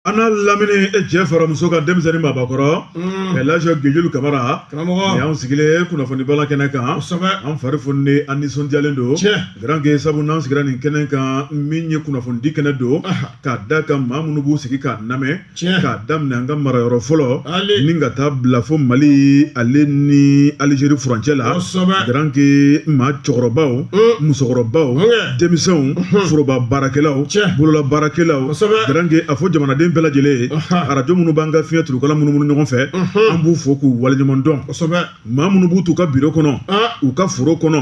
Ana lamini cɛ fara muso ka denmisɛnnin mabakɔrɔ Elhadji Gujulu Kamara y'an sigilen kunnafoni bala kɛnɛ kan an fari fununen an nisɔndiyalen don grand que sabu n'an sigira nin kɛnɛ kan min ye kunnafoni di kɛnɛ don k'a da kan maa minnu b'u sigi k'a lamɛn k'a daminɛ an ka marayɔrɔ fɔlɔ ni ka taa bila fo Mali ale ni Aligérie furancɛ la grand que maa cɛkɔrɔbaw musokɔrɔbaw denmisɛnw foroba baarakɛlaw bolola baarakɛlaw grand que a fɔ jamanaden bɛɛ lajɛlen arajo minnu b'an ka fiɲɛ turukala munumunu ɲɔgɔn fɛ an b'u fo k'u waleɲuman dɔn maa minnu b'u t'u ka biro kɔnɔ u ka foro kɔnɔ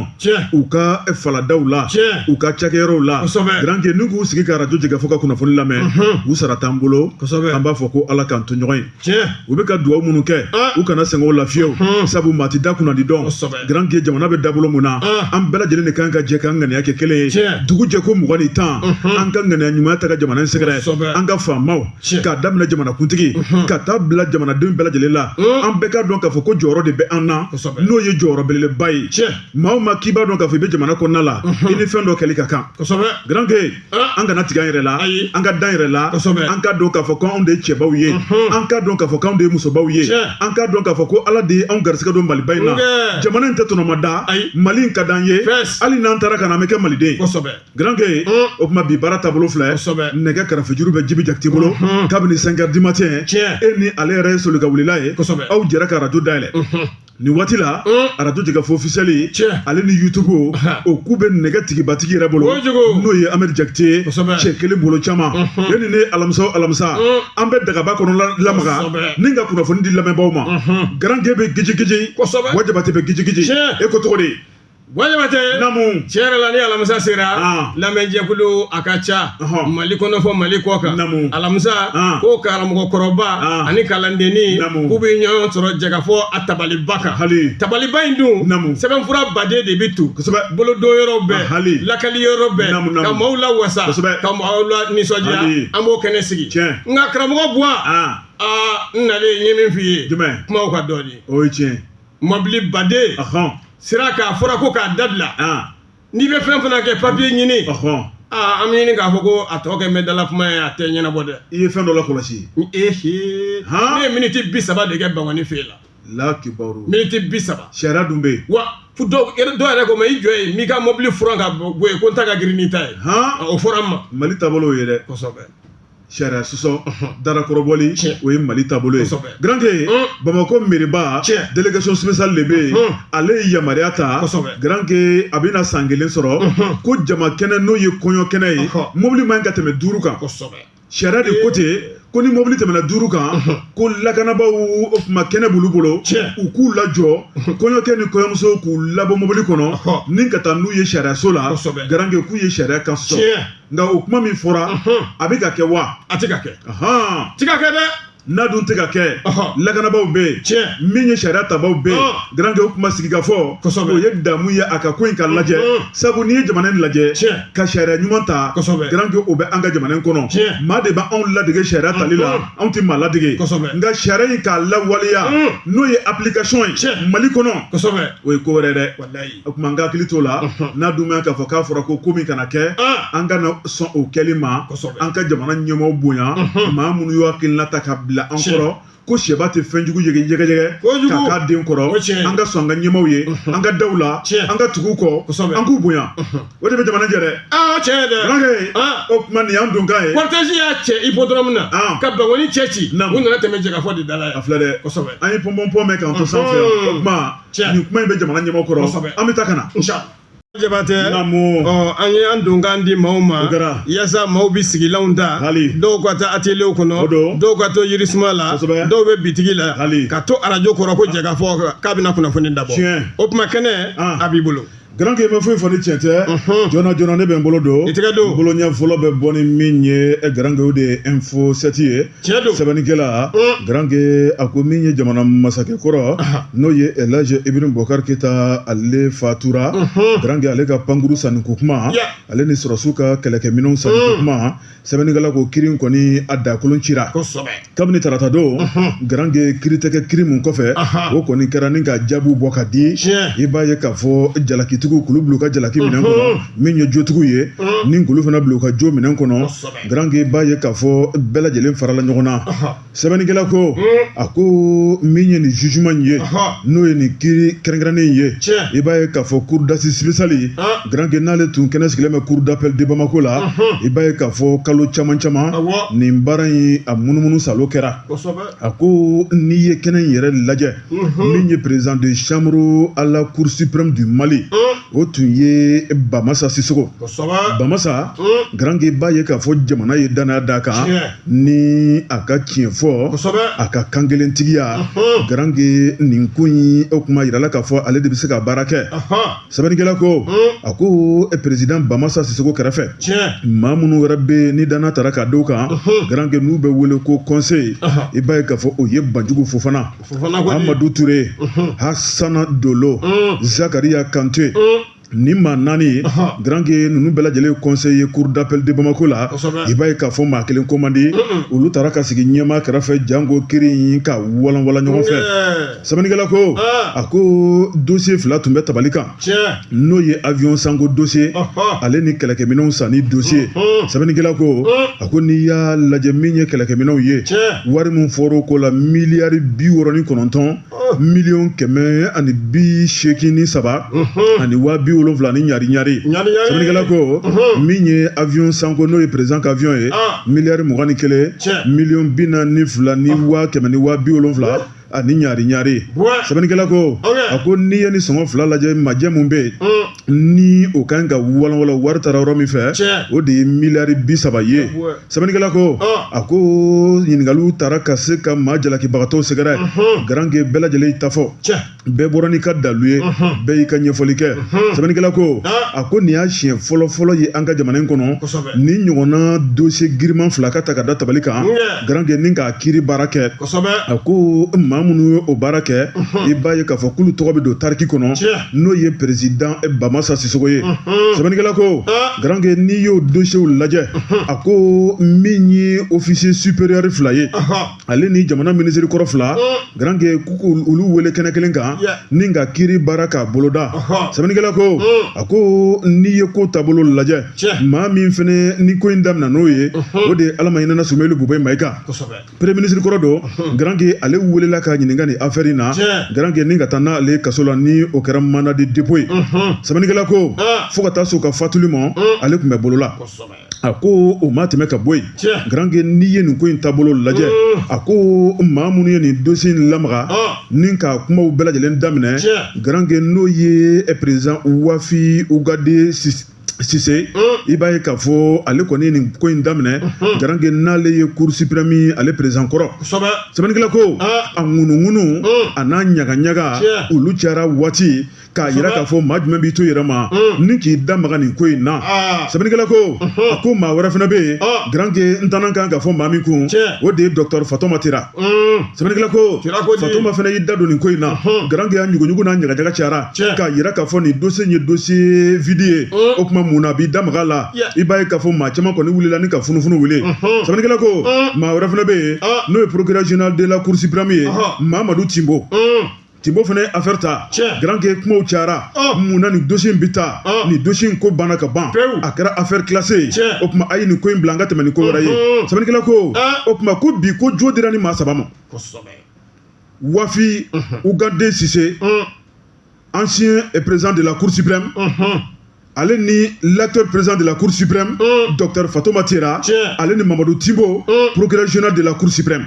u ka faladaw la u ka cakɛyɔrɔw la grand que n'u k'u sigi ka arajo jɛgɛ fo ka kunnafoni lamɛn u sara t'an bolo an b'a fɔ ko ala k'an to ɲɔgɔn ye u bɛ ka dugawu minnu kɛ u kana sɛgɛn o la fiyewu sabu maa ti da kunnadi dɔn grand que jamana bɛ dabolo mun na an bɛɛ lajɛlen de kan ka jɛ k'an ŋaniya kɛ kelen ye dugu jɛko 20 an ka ŋaniya ɲuman ta ka jamana in sɛgɛrɛ an ka faamaw k'a daminɛ jamanakuntigi ka taa bila jamanadenw bɛɛ lajɛlen la an bɛɛ ka dɔn k'a fɔ ko jɔyɔrɔ de bɛ an na n'o ye jɔyɔrɔ belebeleba ye maa o maa k'i b'a dɔn k'a fɔ i bɛ jamana kɔnɔna la i ni fɛn dɔ kɛli ka kan grand que an kana tigɛ an yɛrɛ la an ka dan yɛrɛ la an ka dɔn k'a fɔ ko anw de ye cɛbaw ye an ka dɔn k'a fɔ ko anw de ye musobaw ye an ka dɔn k'a fɔ ko ala de ye anw garisɛgɛ don Maliba in na jamana in tɛ tɔnɔma da Mali in ka d'an ye hali n'an taara ka na an bɛ kɛ maliden grand que o tuma bi baara taabolo filɛ nɛgɛ kɛrɛfɛ juru bɛ Jibi Jakite bolo kabini 5h du matin e ni ale yɛrɛ ye solika wulila ye aw jɛra ka arajo dayɛlɛ nin waati la arajo jɛgɛfo officiel ale ni YouTube o k'u bɛ nɛgɛ tigibatigi yɛrɛ bolo n'o ye Ahmed Jakite cɛ kelen bolo caman e ni ne alamisa an bɛ dagaba kɔnɔ lamaga ni ka kunnafoni di lamɛnbaaw ma grand que bɛ gijigiji Wajabate bɛ gijigiji e ko cogo di Wajabate namu tiɲɛ yɛrɛ la ni alamisa sera lamɛnjɛkulu a ka ca Mali kɔnɔ fɔ Mali kɔ kan alamisa ko karamɔgɔkɔrɔba ani kalandenni k'u bɛ ɲɔgɔn sɔrɔ jɛgɛfɔ a tabaliba kan tabaliba in dun sɛbɛnfura baden de bɛ tu bolodonyɔrɔ bɛɛ lakali yɔrɔ bɛɛ ka maaw lawasa ka maaw la nisɔndiya an b'o kɛnɛ sigi nka karamɔgɔ Buwa n nalen n ye min f'i ye kumaw ka dɔɔni o ye tiɲɛ mobili baden sira k'a fɔra ko k'a dabila n'i bɛ fɛn fana kɛ papiye ɲini an bɛ ɲini k'a fɔ ko a tɔ kɛ n bɛ dala kuma ye a tɛ ɲɛnabɔ dɛ i ye fɛn dɔ lakɔlɔsi ne ye miniti 30 de kɛ Bangoni fɛ la miniti 30 sariya dun bɛ yen wa dɔw yɛrɛ ko mais i jɔ yen n'i ka mobili furan ka bɔ yen ko n ta ka girin n'i ta ye o fɔra n ma Mali taabolo ye dɛ kosɛbɛ sariya sɔsɔ darakɔrɔbɔli o ye Mali taabolo ye grand que Bamako mairie délégation spéciale de bɛ yen ale ye yamaruya ta grand que a bɛna san 1 sɔrɔ ko jama kɛnɛ n'o ye kɔɲɔ kɛnɛ ye mobili man ka tɛmɛ 5 kan sariya de ko ten ko ni mobili tɛmɛna 5 kan ko lakanabaw o tuma kɛnɛ b'olu bolo u k'u lajɔ kɔɲɔkɛ ni kɔɲɔmuso k'u labɔ mobili kɔnɔ ni ka taa n'u ye sariyaso la grand que k'u ye sariya kan sɔsɔ nka o kuma min fɔra a bɛ ka kɛ wa a tɛ ka kɛ tɛ ka kɛ dɛ n'a dun tɛ ka kɛ lakanabaw bɛ yen min ye sariya tabaw bɛ yen grand que o kuma sigi ka fɔ o ye damu ye a ka ko in ka lajɛ sabu n'i ye jamana in lajɛ ka sariya ɲuman ta grand que o bɛ an ka jamana in kɔnɔ maa de b'anw ladege sariya tali la anw tɛ maa ladege nka sariya in k'a lawaleya n'o ye application ye Mali kɔnɔ o ye ko wɛrɛ dɛ o tuma n ka hakili t'o la n'a dun bɛ k'a fɔ k'a fɔra ko min kana kɛ an kana sɔn o kɛli ma an ka jamana ɲɛmaaw bonya maa minnu y'u hakilina ta ka bila an kɔrɔ ko sɛba tɛ fɛnjugu yɛgɛyɛgɛ k'a k'a den kɔrɔ an ka sɔn an ka ɲɛmaaw ye an ka daw la an ka tugu kɔ an k'u bonya o de bɛ jamana jɛ dɛ tiɲɛ dɛ o tuma nin y'an donkan ye cortège y'a cɛ hippodrome na ka Bangoni cɛ ci u nana tɛmɛ jɛgɛfɔ de da la a filɛ dɛ an ye pɔnpɔn mɛn k'an to sanfɛ o tuma nin kuma in bɛ jamana ɲɛmaaw kɔrɔ an bɛ taa ka na Jabate an ye an donkan di maaw ma yaasa maaw bɛ sigilanw ta dɔw ka taa atelier kɔnɔ dɔw ka to yirisuma la dɔw bɛ bitigi la ka to arajo kɔrɔ ko jɛgɛfɔ k'a bɛna kunnafoni dabɔ o tuma kɛnɛ a b'i bolo grand que ma foyi fɔ ni tiɲɛ tɛ joona ne bɛ n bolo don bolo ɲɛ fɔlɔ bɛ bɔ ni min ye grand que o de ye info 7 ye sɛbɛnnikɛla grand que a ko min ye jamana masakɛ kɔrɔ n'o ye Elhadji Ibrahim Boubacar Keita ale fatura grand que ale ka pankuru sanni ko kuma ale ni sɔrɔsiw ka kɛlɛkɛminɛnw sanni ko kuma sɛbɛnnikɛla ko kiiri kɔni a dakolon cira kabini tarata don grand que kiiri tɛ kɛ kiiri mun kɔfɛ o kɔni kɛra ni ka jaabiw bɔ ka di i b'a ye k'a fɔ jalakitigiw jotigiw kulu bila u ka jalaki minɛn kɔnɔ min ye jotigiw ye ni kulu fana bila u ka jo minɛn kɔnɔ grand i b'a ye k'a fɔ bɛɛ lajɛlen farala ɲɔgɔn na sɛbɛnnikɛla ko a ko min ye nin jugement ye n'o ye nin kiiri kɛrɛnkɛrɛnnen ye i b'a ye k'a fɔ cour d'assises spéciale grand n'ale tun kɛnɛ sigilen bɛ cour d'appel de Bamako la i b'a ye k'a fɔ kalo caman nin baara in a munumunu salo kɛra a ko n'i ye kɛnɛ in yɛrɛ lajɛ min ye président de chambre à la cour suprême du Mali o tun ye Bamasa Sisoko Bamasa grand i b'a ye k'a fɔ jamana ye danaya d'a kan ni a ka tiɲɛ fɔ a ka kankelentigiya grand nin ko in o kuma yirala k'a fɔ ale de bɛ se ka baara kɛ sɛbɛnnikɛla ko a ko président Bamasa Sisoko kɛrɛfɛ maa minnu wɛrɛ bɛ ni danaya taara ka d'o kan grand n'u bɛ wele ko conseil i b'a ye k'a fɔ o ye Banjugu Fofana Amadou Touré Hassana Dolo Zakaria Kanté ni maa naani grand ninnu bɛɛ lajɛlen conseiller cour d'appel de Bamako la i b'a ye k'a fɔ maa kelen ko man di olu taara ka sigi ɲɛmaa kɛrɛfɛ jango kiiri ka walanwalan ɲɔgɔn fɛ sɛbɛnnikɛla ko a ko dossier fila tun bɛ tabali kan n'o ye avion sango dossier ale ni kɛlɛkɛminɛnw sanni dossier sɛbɛnnikɛla ko a ko n'i y'a lajɛ min ye kɛlɛkɛminɛnw ye wari min fɔr'o ko la miliyari 69 miliyɔn 187 ani 70 ni ɲari sɛbɛnnikɛla ko min ye avion sanko n'o ye président ka avion ye miliyari 21 miliyɔn 42 ni 170 ani ɲari sɛbɛnnikɛla ko a ko n'i ye ni sɔngɔ fila lajɛ majɛ mun bɛ yen ni o kan ka walanwalan wari taara yɔrɔ min fɛ o de ye miliyari 30 ye sɛbɛnnikɛla ko a ko ɲininkaliw taara ka se ka maa jalakibagatɔw sɛgɛrɛ grand bɛɛ lajɛlen ta fɔ bɛɛ bɔra n'i ka dalu ye bɛɛ y'i ka ɲɛfɔli kɛ sɛbɛnnikɛla ko a ko nin y'a siɲɛ fɔlɔ ye an ka jamana in kɔnɔ ni ɲɔgɔnna dossier giriman fila ka ta ka da tabali kan grand ni k'a kiiri baara kɛ a ko maa minnu ye o baara kɛ i b'a ye k'a fɔ k'olu tɔgɔ bɛ don tariki kɔnɔ n'o ye président Bamasa Sisoko ye sɛbɛnnikɛla ko grand n'i y'o dossier lajɛ a ko min ye officier supérieur fila ye ale ni jamana ministre kɔrɔ fila grand k'u olu wele kɛnɛ kelen kan ni ka kiiri baara k'a boloda sɛbɛnnikɛla ko a ko n'i ye ko taabolo lajɛ maa min fɛnɛ ni ko in daminɛ n'o ye o de ye Alamayinana Sumaworo Bube Mayiga premier ministre kɔrɔ don grand ale welela ka ɲininka nin affaire in na grand ni ka taa n'ale kaso la ni o kɛra mandat de dépôt ye sɛbɛnnikɛla ko fo ka taa se o ka fatuli ma ale tun bɛ bolola a ko o ma tɛmɛ ka bɔ yen grand n'i ye nin ko in taabolo lajɛ a ko maa minnu ye nin dossier in lamaga ni ka kumaw bɛɛ lajɛlen daminɛ grand n'o ye président Wafi Ugade Sise i b'a ye k'a fɔ ale kɔni ye nin ko in daminɛ grand n'ale ye cour suprême ale président kɔrɔ sɛbɛnnikɛla ko a ŋunuŋunu a n'a ɲagaɲaga olu cayara waati k'a yira k'a fɔ maa jumɛn b'i to yɛrɛ ma ni k'i damaga nin ko in na sɛbɛnnikɛla ko a ko maa wɛrɛ fana bɛ yen grand n tana kan ka fɔ maa min kun o de ye docteur Fatoma Tera sɛbɛnnikɛla ko Fatoma fana y'i da don nin ko in na grand y'a ɲuguɲugu n'a ɲagaɲaga cayara k'a yira k'a fɔ nin dossier ye dossier vide ye o kuma mun na a b'i damaga la i b'a ye k'a fɔ maa caman kɔni wulila ni ka funufunu wuli sɛbɛnnikɛla ko maa wɛrɛ fana bɛ yen n'o ye procureur général de la cour suprême ye Mamadou Timbo fana affaire ta grand kumaw cayara mun na nin dossier in bɛ taa nin dossier in ko banna ka ban a kɛra affaire classée o kuma a ye nin ko in bila an ka tɛmɛ ni ko wɛrɛ ye sɛbɛnnikɛla ko o kuma ko bi ko jo dira ni maa saba ma Wafi Ugade Sise ancien président de la cour suprême ale ni l'acteur président de la cour suprême docteur Fatoma Tera ale ni Mamadou Timbo procureur général de la cour suprême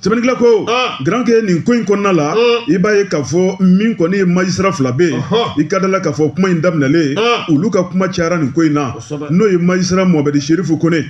sɛbɛnnikɛla ko grand nin ko in kɔnɔna la i b'a ye k'a fɔ min kɔni ye magistrat fila bɛ yen i ka da la k'a fɔ kuma in daminɛlen olu ka kuma cayara nin ko in na n'o ye magistrat Mohamed Sherifu Kone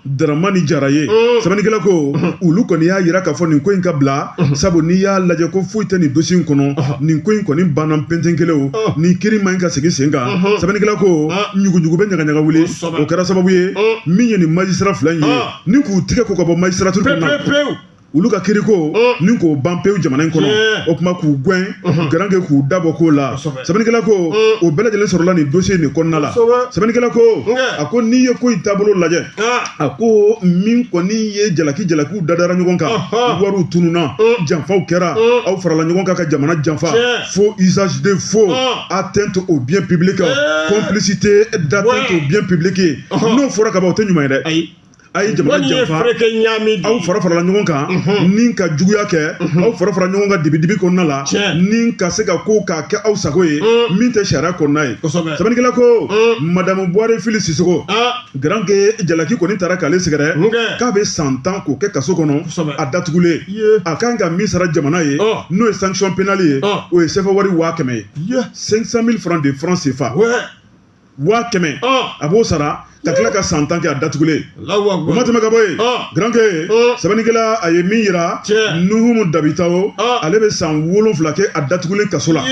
Dramani Jara ye sɛbɛnnikɛla ko olu kɔni y'a yira k'a fɔ nin ko in ka bila sabu n'i y'a lajɛ ko foyi tɛ nin dossier in kɔnɔ nin ko in kɔni banna pɛntɛn kelen o nin kiiri man ɲi ka segin sen kan sɛbɛnnikɛla ko ɲuguɲugu bɛ ɲagaɲaga wuli o kɛra sababu ye min ye nin magistrat fila in ye ni k'u tigɛ ko ka bɔ magistrature kɔnɔ olu ka kiriko ni k'o ban pewu jamana in kɔnɔ o kuma k'u gɛn grand que k'u dabɔ ko la sɛbɛnnikɛla ko o bɛɛ lajɛlen sɔrɔla nin dossier nin kɔnɔna la sɛbɛnnikɛla ko a ko n'i ye ko in taabolo lajɛ a ko min kɔni ye jalakiw dadara ɲɔgɔn kan wariw tununa janfaw kɛra aw farala ɲɔgɔn kan ka jamana janfa faux usage de faux atteinte au bien public complicité d'atteinte au bien public n'o fɔra ka ban o tɛ ɲuman ye dɛ ayi jamana janfa aw farala ɲɔgɔn kan ni ka juguya kɛ aw farala ɲɔgɔn kan dibi kɔnɔna la ni ka se ka ko k'a kɛ aw sago ye min tɛ sariya kɔnɔna ye sɛbɛnnikɛla ko madamu Buhari Fili Sisoko grand que jalaki kɔni taara k'ale sɛgɛrɛ k'a bɛ san 10 k'o kɛ kaso kɔnɔ a datugulen a kan ka min sara jamana ye n'o ye sanction pénale ye o ye sɛfɛ wari 500 000 500 000 francs de francs CFA 500 a b'o sara ka tila ka san 10 kɛ a datugulen o ma tɛmɛ ka bɔ yen grand que sɛbɛnnikɛla a ye min yira Nuhumu Dabitawo ale bɛ san 7 kɛ a datugulen kaso la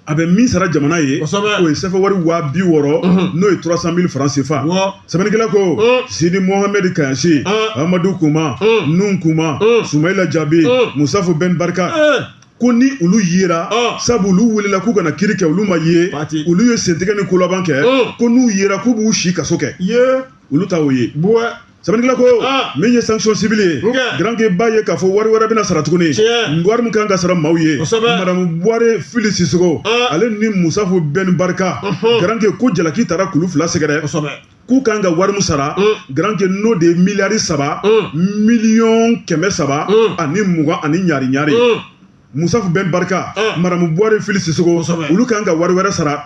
a bɛ min sara jamana ye o ye sɛfɛ wari 60,000 n'o ye 300 000 francs CFA sɛbɛnnikɛla ko Sidi Mohamed Kayansi Amadou Kouma Nun Kouma Soumaïla Jabi Musafu Ben Barka ko ni olu yera sabu olu welela k'u kana kiri kɛ olu ma ye olu ye sentigɛ ni kolaban kɛ ko n'u yera k'u b'u si kaso kɛ olu ta o ye sɛbɛnnikɛla ko min ye sanction civile ye grand que b'a ye k'a fɔ wari wɛrɛ bɛna sara tuguni wari min kan ka sara maaw ye madamu Buhari Fili Sisoko ale ni Musafu Ben Barka grand que ko jalaki taara kulu 2 sɛgɛrɛ k'u kan ka wari min sara grand que n'o de ye miliyari 3 miliyɔn 300 ani 20 ani ɲari Musafu Ben Barka madamu Buhari Fili Sisoko olu kan ka wari wɛrɛ sara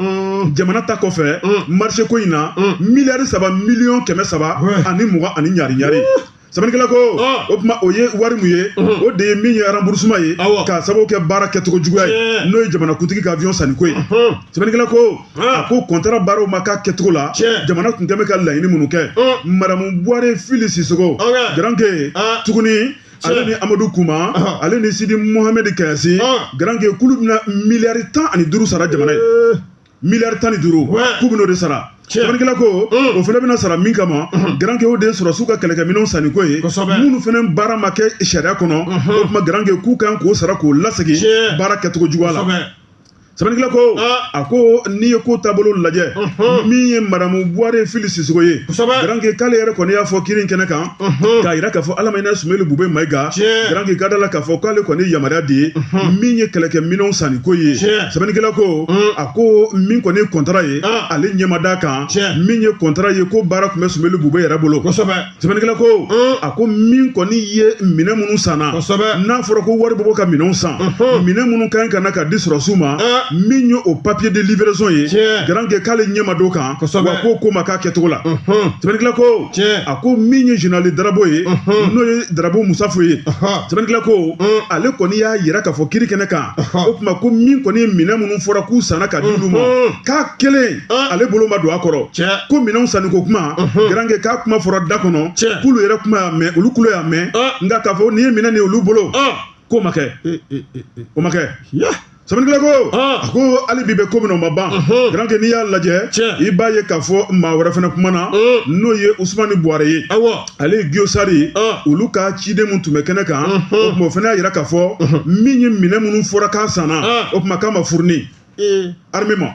jamana ta kɔfɛ marché ko in na miliyari 3 miliyɔn 300 ani 20 ani ɲari sɛbɛnnikɛla ko o kuma o ye wari mun ye o de ye min ye remboursement ye k'a sababu kɛ baara kɛcogo juguya ye n'o ye jamana kuntigi ka avion sanni ko ye sɛbɛnnikɛla ko a ko contrat baaraw ma k'a kɛcogo la jamana tun kɛn bɛ ka laɲini minnu kɛ madamu Buhari Fili Sisoko grand que tuguni ale ni Amadou Kouma ale ni Sidi Mohamed Kayansi grand que kulu bɛna miliyari 15 sara jamana ye miliyari 15 k'u bɛn'o de sara sɛbɛnnikɛla ko o fana bɛna sara min kama grand que o de sɔrɔ su ka kɛlɛkɛminɛnw sanni ko ye minnu fana baara ma kɛ sariya kɔnɔ o tuma grand que k'u kan k'o sara k'o lasegin baara kɛcogo juguya la sɛbɛnnikɛla ko a ko n'i ye ko taabolo lajɛ min ye madamu Buhari Fili Sisoko ye grand que k'ale yɛrɛ kɔni y'a fɔ kiri in kɛnɛ kan k'a yira k'a fɔ Alamayina Sumeli Bube Mayiga grand que ka da la k'a fɔ k'ale kɔni yamaruya di ye min ye kɛlɛkɛminɛnw sanni ko ye sɛbɛnnikɛla ko a ko min kɔni ye contrat ye ale ɲɛma d'a kan min ye contrat ye ko baara tun bɛ Sumeli Bube yɛrɛ bolo sɛbɛnnikɛla ko a ko min kɔni ye minɛn minnu sanna n'a fɔra ko wari bɛ bɔ ka minɛnw san minɛn minnu ka kan ka di sɔrɔsiw ma min ye o papier de livraison ye grand que k'ale ɲɛma d'o kan wa ko ma k'a kɛcogo la sɛbɛnnikɛla ko a ko min ye général Darabo ye n'o ye Darabo Musafu ye sɛbɛnnikɛla ko ale kɔni y'a yira k'a fɔ kiri kɛnɛ kan o tuma ko min kɔni ye minɛn minnu fɔra k'u sanna ka di olu ma k'a kelen ale bolo ma don a kɔrɔ ko minɛnw sanni ko kuma grand que k'a kuma fɔra da kɔnɔ k'olu yɛrɛ kuma y'a mɛn olu kulo y'a mɛn nka k'a fɔ nin ye minɛn nin olu bolo k'o ma kɛ o ma kɛ sɛbɛnnikɛla ko a ko hali bi bɛ ko min na o ma ban grand que n'i y'a lajɛ i b'a ye k'a fɔ maa wɛrɛ fana kumana n'o ye Usumani Buhari ye ale ye Guyo Sari olu ka ciden mun tun bɛ kɛnɛ kan o tuma o fana y'a yira k'a fɔ min ye minɛn minnu fɔra k'a sanna o tuma k'a ma fourni armement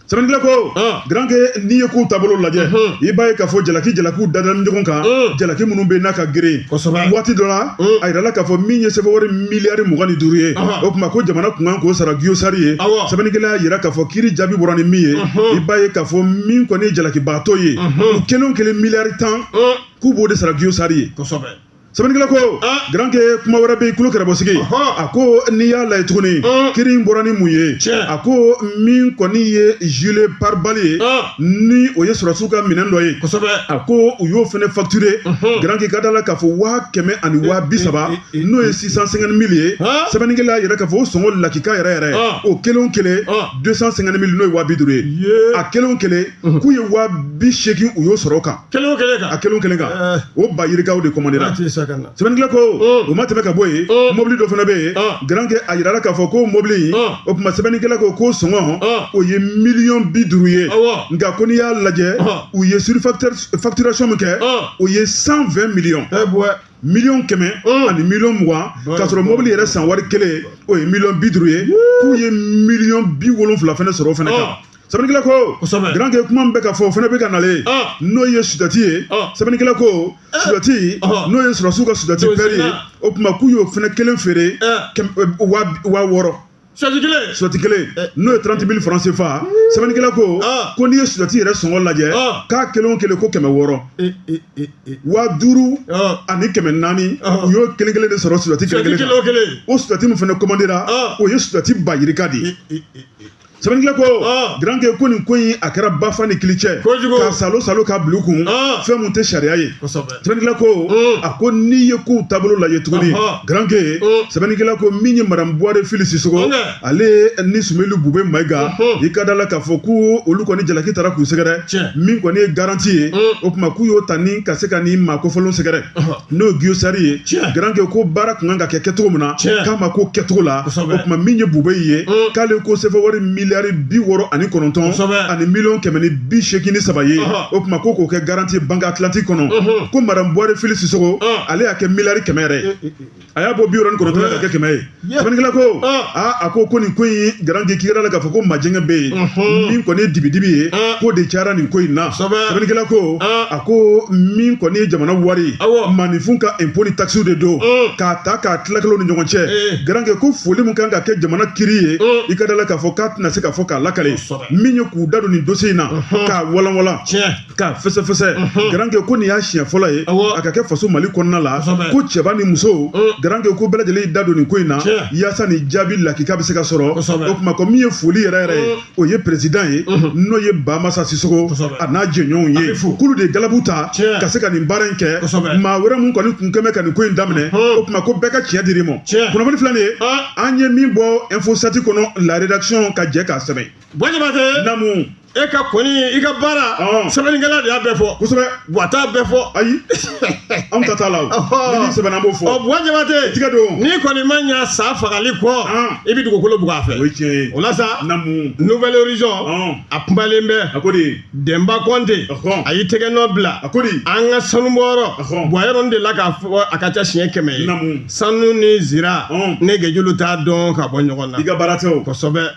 sɛbɛnnikɛla ko grand que n'i ye kow taabolo lajɛ i b'a ye k'a fɔ jalakiw dadala ɲɔgɔn kan jalaki minnu bɛ n'a ka gere waati dɔ la a yirala k'a fɔ min ye sɛbɛn wari miliyari 25 ye o tuma ko jamana kun kan k'o sara Guyo Sari ye sɛbɛnnikɛla y'a yira k'a fɔ kiri jaabi bɔra ni min ye i b'a ye k'a fɔ min kɔni ye jalakibaatɔ ye u kelen o kelen miliyari 10 k'u b'o de sara Guyo Sari ye sɛbɛnnikɛla ko grand que kuma wɛrɛ bɛ yen kulo kɛrɛbɔsigi a ko n'i y'a lajɛ tuguni kiri in bɔra ni mun ye a ko min kɔni ye gilet pare-balles ye ni o ye sɔrɔsiw ka minɛn dɔ ye a ko u y'o fana facturé grand que ka da la k'a fɔ 130,000 n'o ye 650,000 ye sɛbɛnnikɛla y'a yɛrɛ k'a fɔ o sɔngɔ lakika yɛrɛ o kelen o kelen 250,000 n'o ye 50 ye a kelen o kelen k'u ye 80,000 u y'o sɔrɔ o kan a kelen o kelen kan o ba yirikaw de commandera sɛbɛnnikɛla ko o ma tɛmɛ ka bɔ yen mobili dɔ fana bɛ yen grand que a yirala k'a fɔ ko mobili o tuma sɛbɛnnikɛla ko k'o sɔngɔ o ye miliyɔn 50 ye nka ko n'i y'a lajɛ u ye surfacturation min kɛ o ye 120 millions million kɛmɛ ani million 20 k'a sɔrɔ mobili yɛrɛ san wari kelen o ye million 50 ye k'u ye million 70 fɛnɛ sɔrɔ o fɛnɛ kan sɛbɛnnikɛla ko grand ke kuma min bɛ ka fɔ o fɛnɛ bɛ ka nalen n'o ye sudati ye sɛbɛnnikɛla ko sudati n'o ye sɔrɔsiw ka sudati pɛri ye o tuma k'u y'o fɛnɛ kelen feere 6,000 sudati kelen n'o ye 30,000 francs CFA sɛbɛnnikɛla ko n'i ye sudati yɛrɛ sɔngɔ lajɛ k'a kelen o kelen ko 600 5,000 ani 400 u y'o kelen kelen de sɔrɔ sudati kelen kelen o sudati min fɛnɛ commandera o ye sudati Bayirika de ye sɛbɛnnikɛla ko grand ke ko nin ko in a kɛra bafa ni kili cɛ ka salo ka bila u kun fɛn mun tɛ sariya ye sɛbɛnnikɛla ko a ko n'i ye kow taabolo lajɛ tuguni grand ke sɛbɛnnikɛla ko min ye madame Buware Fili Sisoko ale ni Sumeli Bube Mayiga i ka da la k'a fɔ ko olu kɔni jalaki taara k'u sɛgɛrɛ min kɔni ye garanti ye o tuma k'u y'o ta ni ka se ka ni maa kofɔlenw sɛgɛrɛ n'o ye Guillaume Sary ye grand ke ko baara kun kan ka kɛ kɛcogo min na k'a ma ko kɛcogo la o tuma min ye Bube ye k'ale ko sɛbɛn wari miliyari 69 ani million 183 ye o tuma ko k'o kɛ garanti banque Atlantique kɔnɔ ko madame Buware Fili Sisoko ale y'a kɛ miliyari 100 yɛrɛ a y'a bɔ 99 la ka kɛ 100 ye sɛbɛnnikɛla ko a ko nin ko in grand ke k'i da la k'a fɔ ko majɛngɛ bɛ yen min kɔni ye dibidibi ye k'o de cayara nin ko in na sɛbɛnnikɛla ko a ko min kɔni ye jamana wari maninfin ka impôt ni taxe de don k'a ta k'a tilakɛlaw ni ɲɔgɔn cɛ grand ke ko foli min kan ka kɛ jamana kiri ye i ka da la k'a fɔ k'a tɛna se ka fɔ k'a lakale min ye k'u da don nin dossier in na k'a walanwalan k'a fɛsɛfɛsɛ grand ke ko nin y'a siɲɛ fɔlɔ ye a ka kɛ faso Mali kɔnɔna la ko cɛba ni muso grand ke ko bɛɛ lajɛlen y'i da don nin ko in na yaasa nin jaabi lakika bɛ se ka sɔrɔ o tuma ko min ye foli yɛrɛ yɛrɛ ye o ye président ye n'o ye Bamasa Sisoko a n'a jɛɲɔgɔnw ye k'olu de ye galabu ta ka se ka nin baara in kɛ maa wɛrɛ mun kɔni kun kɛn bɛ ka nin ko in daminɛ o tuma ko bɛɛ ka tiɲɛ dir'i ma kunnafoni filɛ nin ye an ye min bɔ Infosati kɔnɔ la rédaction ka jɛ k'a sɛbɛn namu e ka kɔni i ka baara sɛbɛnnikɛla de y'a bɛɛ fɔ kosɛbɛ wa t'a bɛɛ fɔ ayi anw ta t'a la o ni sɛbɛnna b'o fɔ Buwa Jabate tigɛ don n'i kɔni ma ɲa sa fagali kɔ i bɛ dugukolo bugɔ a fɛ o ye tiɲɛ ye o la sa namu Nouvelle Horizon a kunbalen bɛ a ko de Demba Konte a y'i tɛgɛ nɔ bila a ko de an ka sanubɔyɔrɔ Buwa yɔrɔ de la k'a fɔ a ka ca siɲɛ 100 ye namu sanu ni zira ne gɛjulu t'a dɔn ka bɔ ɲɔgɔn na i ka baara tɛ o kosɛbɛ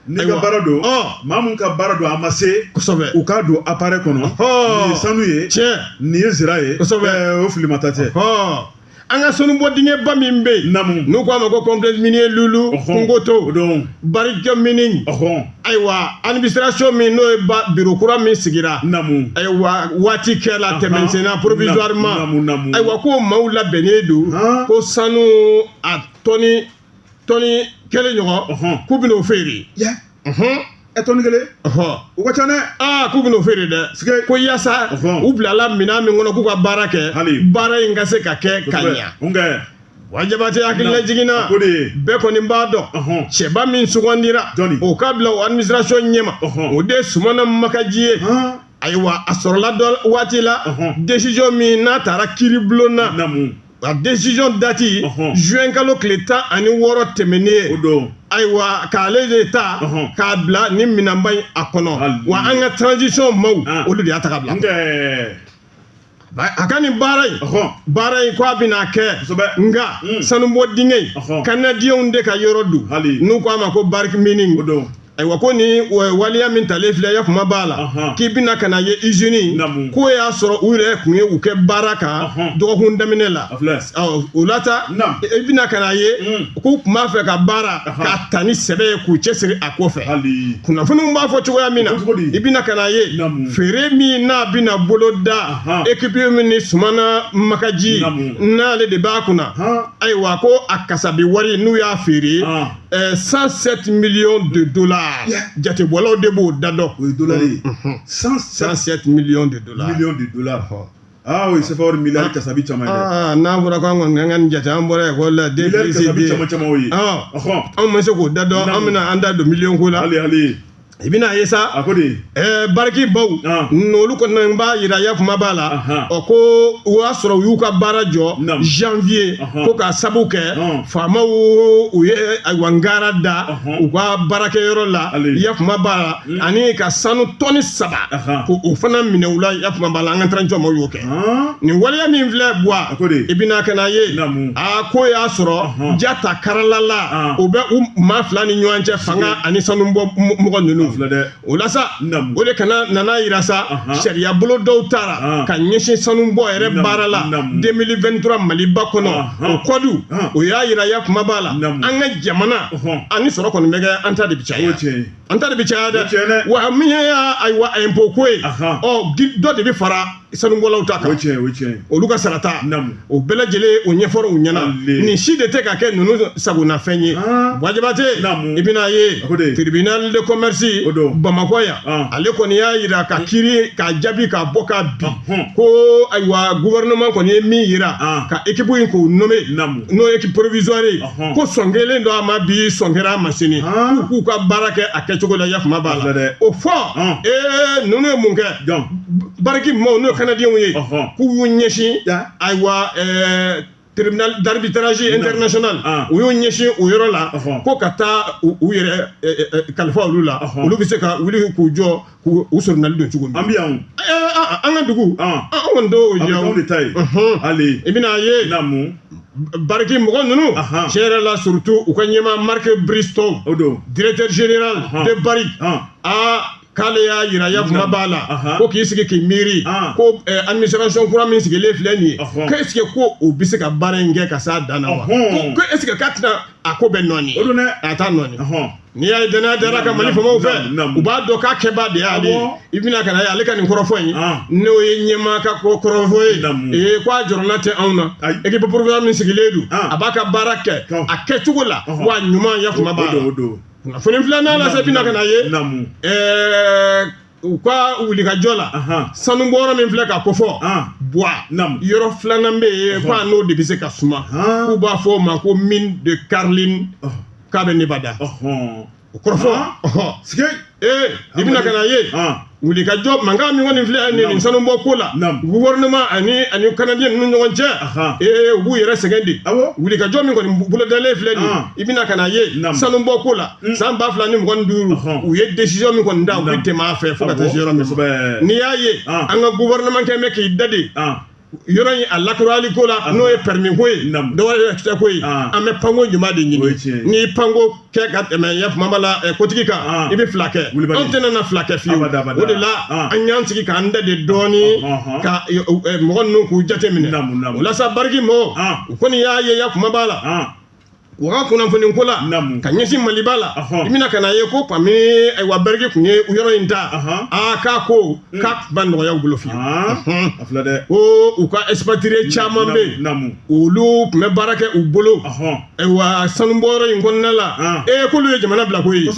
ne ka baara don maa mun ka baara don a ma se u k'a don appareil kɔnɔ nin ye sanu ye nin ye zira ye o filimata tɛ an ka sanubɔ dingɛba min bɛ yen n'u k'a ma ko complexe minier Lulu Kungoto Barika Mining ayiwa administration min n'o ye bureau kura min sigira ayiwa waati kɛla tɛmɛsenna provisoirement ayiwa ko maaw labɛnnen don ko sanu a tɔni kelen ɲɔgɔn k'u bɛn'o feere tɔni kelen u ka ca dɛ k'u bɛn'o feere dɛ ko yaasa u bilala minɛn min kɔnɔ k'u ka baara kɛ baara in ka se ka kɛ ka ɲa Buwa Jabate hakili lajiginna bɛɛ kɔni b'a dɔn cɛba min sugandira o ka bila o administration ɲɛma o de ye Sumana Makaji ye ayiwa a sɔrɔla dɔ waati la décision min n'a taara kiiribulon na a décision dati juin kalo tile 16 tɛmɛnen ye ayiwa k'ale de ta k'a bila ni minanba in a kɔnɔ wa an ka transition maaw olu de y'a ta ka bila a ka nin baara in ko a bɛna kɛ nka sanubɔ dingɛ kanadiɛnw de ka yɔrɔ don n'u ko a ma ko Barika Mining ayiwa ko ni waliya min talen filɛ ya kuma b'a la k'i bɛna ka na ye usine k'o y'a sɔrɔ u yɛrɛ kun ye u kɛ baara kan dɔgɔkun daminɛ la o la ta i bɛna ka na ye k'u kun b'a fɛ ka baara k'a ta ni sɛbɛ ye k'u cɛsiri a kofɛ kunnafoniw b'a fɔ cogoya min na i bɛna ka na ye feere min n'a bɛna bolo da équipe min ni Sumana Makaji n'ale de b'a kunna ayiwa ko a kasabi wari n'u y'a feere 107 millions de dollars jatebɔlaw de b'o da dɔn o ye dollar ye 107 millions de dollars o ye sefa wari miliyari kasabi caman ye dɛ n'a fɔra ko an kɔni an ka nin jate an bɔra ekɔli la miliyari kasabi caman o ye anw ma se k'o da dɔn an bɛna an da don miliyɔn ko la i bɛna ye sa bariki baw n'olu kɔni b'a yira yakuma b'a la ko o y'a sɔrɔ u y'u ka baara jɔ janvier ko ka sabu kɛ faamaw u ye ngara da u ka baarakɛyɔrɔ la yakuma b'a la ani ka sanu tɔni 3 ko o fana minɛ u la yakuma b'a la an ka transition y'o kɛ nin waleya min filɛ buwa i bɛna ka na ye ko y'a sɔrɔ jata karalala o bɛ u maa 2 ni ɲɔgɔn cɛ fanga ani sanubɔ mɔgɔ ninnu o la sa o de kana nana yira sa sariya bolo dɔw taara ka ɲɛsin sanubɔ yɛrɛ baara la 2023 Maliba kɔnɔ o kɔdu o y'a yira yakuma b'a la an ka jamana ani sɔrɔ kɔni bɛ kɛ an ta de bi caya an ta de bi caya dɛ wa min ye ayiwa impôt ko ye dɔ de bi fara sanubɔlaw ta kan olu ka sarata o bɛɛ lajɛlen o ɲɛfɔra u ɲɛna nin si de tɛ ka kɛ ninnu sagonafɛn ye Wajabate i bɛna ye tribunal de commerce Bamakɔ yan ale kɔni y'a yira ka kiiri ka jaabi ka bɔ ka bi ko ayiwa gouvernement kɔni ye min yira ka équipe in k'o nommer n'o ye équipe provisoire ye ko sɔn kelen dɔ a ma bi sɔn kɛra a ma sini k'u ka baara kɛ a kɛcogo la yakuma b'a la o fɔ ninnu ye mun kɛ bariki mɔɔw n'o Canadiens ye k'u y'u ɲɛsin ayiwa tribunal d'arbitrage international u y'u ɲɛsin o yɔrɔ la ko ka taa u yɛrɛ kalifa olu la olu bɛ se ka wuli k'u jɔ k'u sorunali don cogo min an ka dugu an kɔni t'o jɛ i bɛna ye bariki mɔgɔ ninnu tiɲɛ yɛrɛ la surtout u ka ɲɛmaa Marc Bristow directeur général de Barrick k'ale y'a yira yakuma b'a la ko k'i sigi k'i miiri ko administration kura min sigilen filɛ nin ye ko est ce que ko o bɛ se ka baara in kɛ ka s'a dan na wa ko est ce que k'a tɛna a ko bɛ nɔɔni a t'a nɔɔni n'i y'a ye danaya dara ka Mali faamaw fɛ u b'a dɔn k'a kɛba de y'ale i bɛna ka na ye ale ka nin kɔrɔfɔ in n'o ye ɲɛmaa ka kɔrɔfɔ ye ko a jɔrɔna tɛ anw na équipe provisoire min sigilen don a b'a ka baara kɛ a kɛcogo la wa ɲuman yakuma b'a la kunnafoni filanan la se bɛna ka na ye u ka wulikajɔ la sanubɔyɔrɔ min filɛ ka kofɔ buwa yɔrɔ filanan bɛ yen ko a n'o de bɛ se ka suma k'u b'a fɔ o ma ko mine de Carlin k'a bɛ Nevada o kɔrɔfɔ i bɛna ka na ye wulikajɔ mankan min kɔni filɛ nin sanubɔ ko la gouvernement ani Canadiens ninnu ɲɔgɔn cɛ u b'u yɛrɛ sɛgɛn de wulikajɔ min kɔni bolodalen filɛ nin i bɛna ka na ye sanubɔ ko la san 2025 u ye décision min kɔni da u bɛ tɛmɛ a fɛ fo ka taa se yɔrɔ min n'i y'a ye an ka gouvernement kɛ bɛ k'i da de yɔrɔ in a lakurali ko la n'o ye permis ko ye dɔwɛrɛ tɛ ko ye an bɛ panko ɲuman de ɲini n'i panko kɛ ka tɛmɛ yakuma b'a la kotigi kan i bɛ 2 kɛ anw tɛna na 2 kɛ fiyewu o de la an y'an sigi k'an da de dɔɔni ka mɔgɔ ninnu k'u jate minɛ o la sa bariki mɔgɔw u kɔni y'a ye yakuma b'a la u ka kunnafoni ko la ka ɲɛsin Maliba la i bɛna ka na ye ko parmi ayiwa bariki tun ye yɔrɔ in ta k'a ko k'a ba nɔgɔya u bolo fiyewu ko u ka expatrié caman bɛ yen olu tun bɛ baara kɛ u bolo ayiwa sanubɔyɔrɔ in kɔnɔna la k'olu ye jamana bila ko ye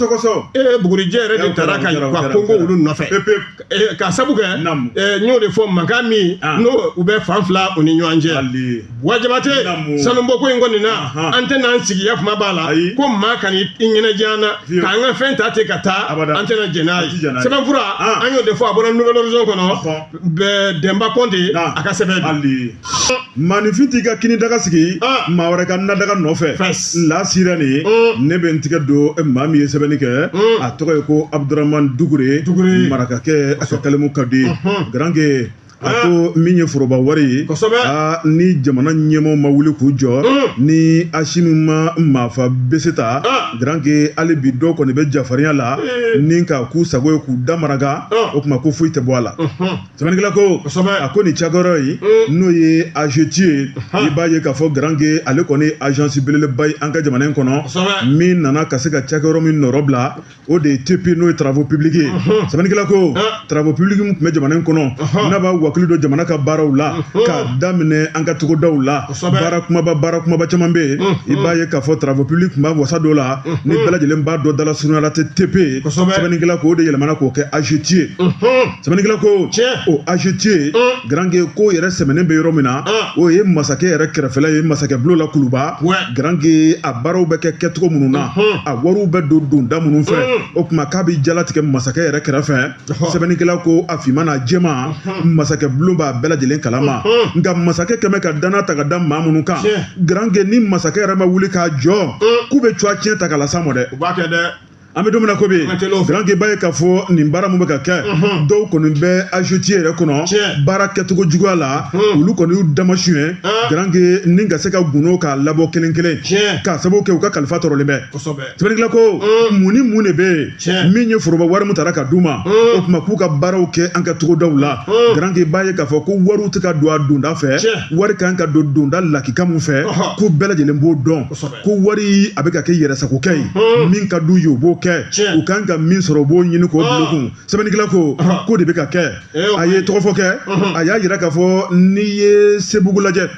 Bugurijɛ yɛrɛ de taara ka Congo olu nɔfɛ ka sabu kɛ n y'o de fɔ mankan min n'o u bɛ fan 2 u ni ɲɔgɔn cɛ Wajabate sanubɔko in kɔni na an tɛ n'an sigi yakuma b'a la ko maa ka n'i ɲɛnajɛ an na k'an ka fɛn ta ten ka taa an tɛna jɛn n'a ye sɛbɛnfura an y'o de fɔ a bɔra Nouvelle Horizon kɔnɔ Demba Konte a ka sɛbɛn maanifin t'i ka kini daga sigi maa wɛrɛ ka na daga nɔfɛ la sira nin ye ne bɛ n tigɛ don maa min ye sɛbɛnni kɛ a tɔgɔ ye ko Abdurahmane Dugure marakakɛ a ka kalimu ka di Garange a ko min ye foroba wari ye ni jamana ɲɛmɔgɔw ma wuli k'u jɔ ni Asimu ma maafa bese ta Garange hali bi dɔw kɔni bɛ jafarinya la ni ka k'u sago ye k'u da maraka o tuma ko foyi tɛ bɔ a la sɛbɛnnikɛla ko a ko nin cakɛyɔrɔ ye n'o ye AGT ye i b'a ye k'a fɔ Garange ale kɔni ye agence belebeleba ye an ka jamana in kɔnɔ min nana ka se ka cakɛyɔrɔ min nɔrɔ bila o de ye TP n'o ye travaux publics ye sɛbɛnnikɛla ko travaux publics min tun bɛ jamana in kɔnɔ n'a b'a hakili don jamana ka baaraw la ka daminɛ an ka togodaw la baara kumaba caman bɛ i b'a ye k'a fɔ travaux publics tun b'a wasa dɔ la ni bɛɛ lajɛlen b'a dɔn dala surunyala tɛ TP sɛbɛnnikɛla ko o de yɛlɛmana k'o kɛ AGT ye sɛbɛnnikɛla ko o AGT ye Garange ko yɛrɛ sɛmɛnen bɛ yɔrɔ min na o ye masakɛ yɛrɛ kɛrɛfɛla ye masakɛ bulon la Kuluba Garange a baaraw bɛ kɛ kɛcogo minnu na a wariw bɛ don da minnu fɛ o tuma k'a bɛ jalatigɛ masakɛ yɛrɛ kɛrɛfɛ sɛbɛnnikɛla ko a finman n'a jɛman masakɛ bulon b'a bɛɛ lajɛlen kalama nka masakɛ kɛmɛ ka dana ta ka da maa minnu kan Garange ni masakɛ yɛrɛ ma wuli k'a jɔ k'u bɛ cuwa tiɲɛ ta ka las'a ma dɛ an bɛ don min na ko bi Garange b'a ye k'a fɔ nin baara min bɛ ka kɛ dɔw kɔni bɛ AGT yɛrɛ kɔnɔ baara kɛcogo juguya la olu kɔni y'u damasiyɛn Garange ni ka se ka gundo k'a labɔ kelen kelen k'a sababu kɛ u ka kalifa tɔrɔlen bɛ sɛbɛnnikɛla ko mun ni mun de bɛ yen min ye foroba wari min tara ka d'u ma o tuma k'u ka baaraw kɛ an ka togodaw la Garange b'a ye k'a fɔ ko wariw tɛ ka don a donda fɛ wari kan ka don donda lakika min fɛ k'u bɛɛ lajɛlen b'o dɔn ko wari a bɛ ka kɛ yɛrɛsagokɛ ye min ka d'u ye o b'o kɛ u kan ka min sɔrɔ u b'o ɲini k'o bilo kun sɛbɛnnikɛla ko de bɛ ka kɛ a ye tɔgɔ fɔ kɛ a y'a yira k'a fɔ n'i ye Sebugu lajɛ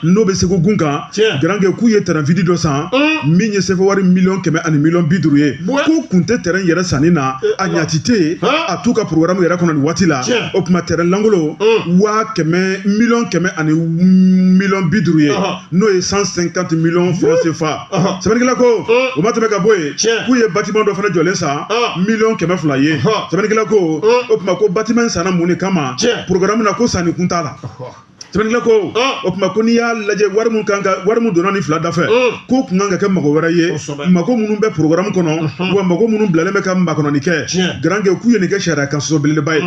n'o bɛ Segu gun kan Garange k'u ye terrain vide dɔ san min ye sɛfɛ wari $100 ani $50 ye k'u kun tɛ terrain yɛrɛ sanni na a ɲati tɛ yen a t'u ka programme yɛrɛ kɔnɔ nin waati la o tuma terrain langolo $100 ani $50 ye n'o ye 150 millions francs CFA sɛbɛnnikɛla ko o ma tɛmɛ ka bɔ yen k'u ye bâtiment dɔ fana jɔlen san $100,000 ye sɛbɛnnikɛla ko o tuma ko bâtiment sanna mun de kama programme na ko sanni kun t'a la sɛbɛnnikɛla ko o tuma ko n'i y'a lajɛ wari mun donna nin fila da fɛ ko kun kan ka kɛ mago wɛrɛ ye mago minnu bɛ programme kɔnɔ wa mago minnu bilalen bɛ ka makɔnɔni kɛ Garange k'u ye nin kɛ sariya kan sɔsɔ belebeleba ye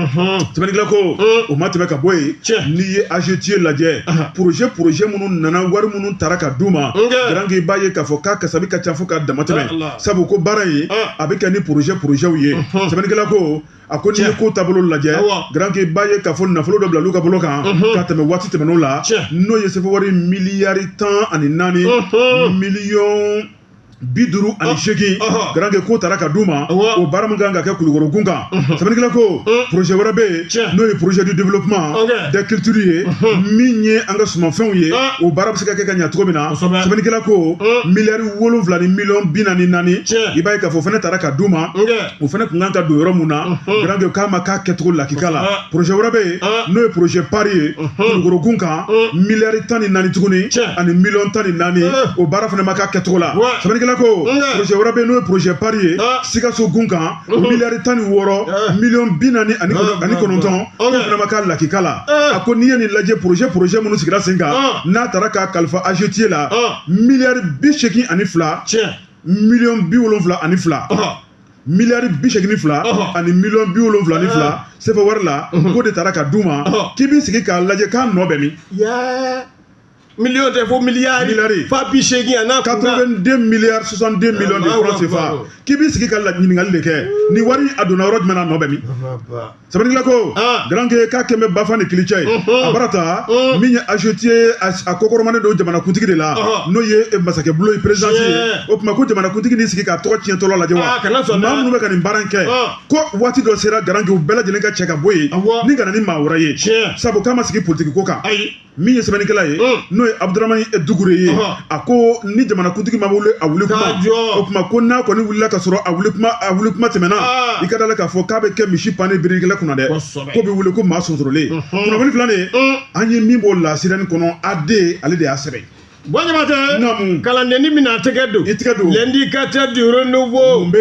sɛbɛnnikɛla ko o ma tɛmɛ ka bɔ yen n'i ye AGT lajɛ projet minnu nana wari minnu tara ka d'u ma Garange b'a ye k'a fɔ k'a kasabi ka ca fo k'a dama tɛmɛ sabu ko baara in a bɛ kɛ ni projets ye sɛbɛnnikɛla ko a ko n'i ye ko taabolo lajɛ Garange b'a ye k'a fɔ nafolo dɔ bila olu ka bolo kan ka tɛmɛ waati tɛmɛn'o la n'o ye sɛfɛ wari $14 miliyɔn 58 Garange ko tara ka d'u ma o baara min kan ka kɛ Kulukoro gun kan sɛbɛnnikɛla ko projet wɛrɛ bɛ yen n'o ye projet du développement des cultures ye min ye an ka sumanfɛnw ye o baara bɛ se ka kɛ ka ɲɛ cogo min na sɛbɛnnikɛla ko $7 ni miliyɔn 44 i b'a ye k'a fɔ o fana tara ka d'u ma o fana kun kan ka don yɔrɔ mun na Garange k'a ma k'a kɛcogo lakika la projet wɛrɛ bɛ yen n'o ye projet pari ye Kulukoro gun kan $14 tuguni ani miliyɔn 14 o baara fana ma k'a kɛcogo la sɛbɛnnikɛla ko projet wɛrɛ bɛ n'o ye projet pari ye Sikaso gun kan $16 miliyɔn 49 o fana ma k'a lakika la a ko n'i ye nin lajɛ projet minnu sigira sen kan n'a taara k'a kalifa AGT la $82 miliyɔn 72 miliyari 82 ani miliyɔn 72 sɛfɛ wari la k'o de taara ka d'u ma k'i b'i sigi k'a lajɛ k'a nɔ bɛ min millions de faux milliards fa bi segi ana 82 milliards 62 millions de francs CFA ki bi sigi ka la ɲininkali de kɛ ni wari a donna yɔrɔ jumɛn na nɔ bɛ min sɛbɛnnikɛla ko Garange k'a kɛmɛ bafa ni kilicɛ ye a barata min ye AGT a kokɔrɔmanen don jamanakuntigi de la n'o ye masakɛ bulo ye présidence ye o tuma ko jamanakuntigi n'i sigi k'a tɔgɔ tiɲɛtɔla lajɛ wa maa minnu bɛ ka nin baara in kɛ ko waati dɔ sera Garange u bɛɛ lajɛlen ka cɛ ka bɔ yen ni ka na ni maa wɛrɛ ye sabu k'a ma sigi politiki ko kan min ye sɛbɛnnikɛla ye n'o ye Abdramani Dugure ye a ko ni jamanakuntigi ma wuli a wuli kuma o tuma ko n'a kɔni wulila ka sɔrɔ a wuli kuma tɛmɛna i ka d'a la k'a fɔ k'a bɛ kɛ misi pannen birikɛla kunna dɛ ko bɛ wuli ko maa sonsorolen kunnafoni filanan an ye min b'o la sirani kɔnɔ AD ale de y'a sɛbɛn Bonyamate kalandeni mina tɛgɛ don l'indicateur du renouveau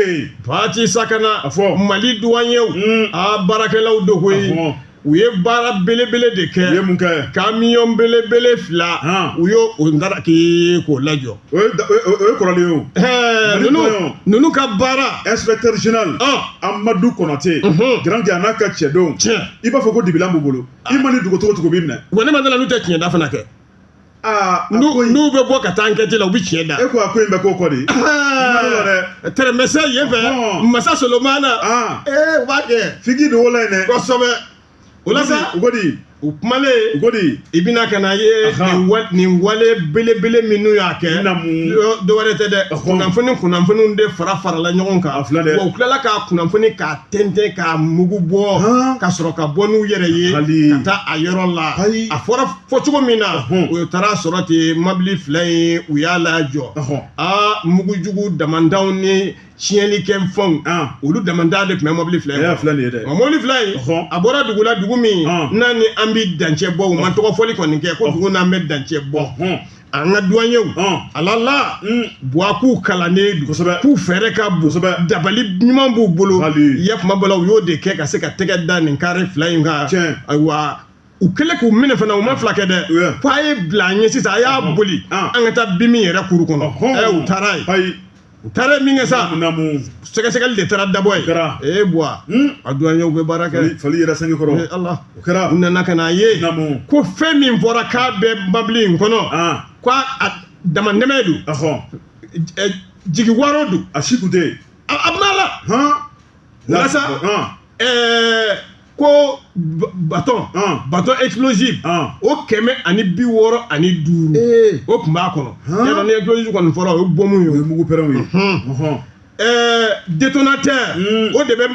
parti sakana Mali douaniers a baarakɛlaw do koyi u ye baara belebele de kɛ camion belebele fila u y'o ndaraki k'o lajɔ o ye kɔrɔlen o ninnu ka baara inspecteur général Amadou Konate Garange a n'a ka cɛdenw i b'a fɔ ko dibilan b'u bolo i ma ni dogo cogo b'i minɛ wa ne ma dala n'u tɛ tiɲɛ da fana kɛ n'u bɛ bɔ ka taa enquête la u bɛ tiɲɛ da e ko a ko in bɛ k'o kɔ de tɛrɛmɛsɛ yen fɛ Masa Solomana u b'a kɛ figi de wolo in dɛ kosɛbɛ o la sa u ko di o kumale ibina kana ye nin wale belebele minnu y'a kɛ dɔ wɛrɛ tɛ dɛ kunnafoni de fara la ɲɔgɔn kan wa u tilala ka kunnafoni k'a tɛntɛn k'a mugu bɔ ka sɔrɔ ka bɔ n'u yɛrɛ ye ka taa a yɔrɔ la a fɔra fɔ cogo min na o taara sɔrɔ ten mobili fila in u y'a lajɔ mugujugu damandanw ni tiɲɛlikɛ fɛnw olu damandan de tun bɛ mobili fila in mobili fila in a bɔra dugu la dugu min n'a ni an bɛ dancɛ bɔ u ma tɔgɔ fɔli kɔni kɛ ko dugu n'an bɛ dancɛ bɔ an ka duwanyew alala buwaku kalannen don k'u fɛrɛ ka bon dabali ɲuman b'u bolo yakuma bɔla u y'o de kɛ ka se ka tɛgɛ da nin kare fila in kan ayiwa u kɛlen k'u minɛ fana u ma fila kɛ dɛ f'a ye bila an ɲɛ sisan a y'a boli an ka taa bin min yɛrɛ kuru kɔnɔ u taara yen u taara min kɛ sa sɛgɛsɛgɛli de taara dabɔ yen buwa a duwanyew bɛ baara kɛ fali yɛrɛ sange kɔrɔ ala u nana ka n'a ye ko fɛn min fɔra k'a bɛ mobili in kɔnɔ ko a damadɛmɛ don jigi wɔɔrɔ don a si kun tɛ yen a bɛna la walasa ko baton explosive o 165 o tun b'a kɔnɔ yala ni explosive kɔni fɔra o ye bomu ye o ye mugu pɛrɛnw ye détonateur o de bɛ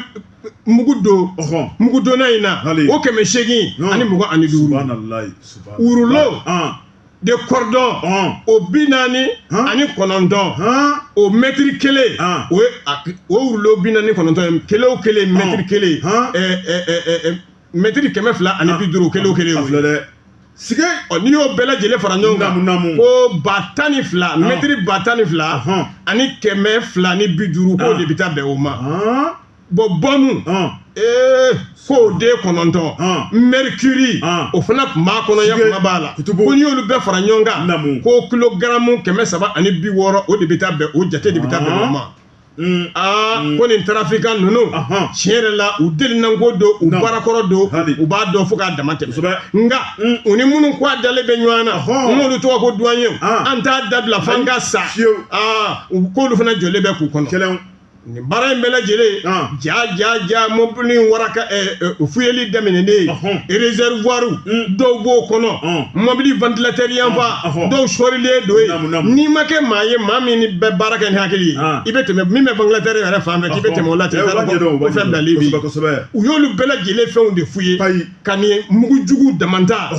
mugu don mugu donna in na o 825 urulo de cordon o 49 o mètre kelen o urulo 49 kelen o kelen mètre kelen mètre 250 kelen o kelen o sige n'i y'o bɛɛ lajɛlen fara ɲɔgɔn kan ko 12 mètre 12 ani 250 k'o de bɛ taa bɛn o ma bɔnmu k'o de 9 mercure o fana tun b'a kɔnɔ yakuma b'a la ko n'i y'olu bɛɛ fara ɲɔgɔn kan ko kilogramme 360 o de bɛ taa bɛn o jate de bɛ taa bɛn o ma ko nin trafiquant ninnu tiɲɛ yɛrɛ la u delinanko don u baarakɔrɔ don u b'a dɔn fo k'a dama tɛmɛ nka u ni minnu ko a dalen bɛ ɲɔgɔn na n'olu tɔgɔ ko douanier an t'a dabila f'an ka sa k'olu fana jɔlen bɛ k'u kɔnɔ nin baara in bɛɛ lajɛlen ja mobili waraka fuyeli daminɛnen réservoir dɔw b'o kɔnɔ mobili ventilateur yanfa dɔw sɔrilen don yen n'i ma kɛ maa ye maa min bɛ baara kɛ ni hakili ye i bɛ tɛmɛ min bɛ ventilateur yɛrɛ fan fɛ k'i bɛ tɛmɛ o la ten o fɛn bilalen bi u y'olu bɛɛ lajɛlen fɛnw de f'u ye ka nin mugujugu damanta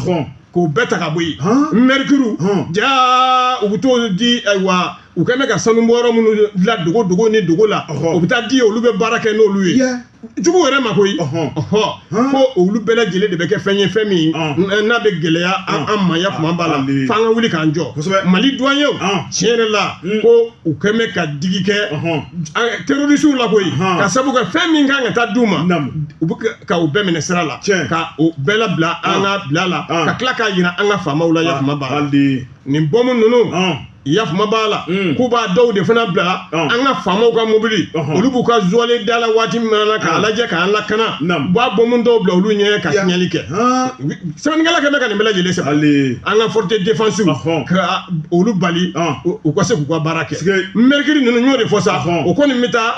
k'o bɛɛ ta ka bɔ yen mercure ja u bɛ t'o di ayiwa u kɛn bɛ ka sanubɔyɔrɔ minnu dilan dogo ni dogo la o bɛ taa di olu bɛ baara kɛ n'olu ye jugu yɛrɛ ma koyi ko olu bɛɛ lajɛlen de bɛ kɛ fɛn ye fɛn min n'a bɛ gɛlɛya an ma yakuma b'a la f'an ka wuli k'an jɔ mali douaniers tiɲɛ yɛrɛ la ko u kɛn bɛ ka digi kɛ terroristes la koyi ka sabu kɛ fɛn min kan ka taa d'u ma u bɛ ka u bɛɛ minɛ sira la ka o bɛɛ labila an ka bila la ka tila k'a yira an ka faamaw la yakuma b'a la nin bɔmu ninnu yakuma b'a la k'u b'a dɔw de fana bila an ka faamaw ka mobili olu b'u ka zuwale da la waati min na k'a lajɛ k'an lakana u b'a bɔmu dɔw bila olu ɲɛ ka signali kɛ sɛbɛnnikɛla kɛ bɛ ka nin bɛɛ lajɛlen sɛbɛn an ka forte défensive ka olu bali u ka se k'u ka baara kɛ mercure ninnu n y'o de fɔ sa o kɔni bɛ taa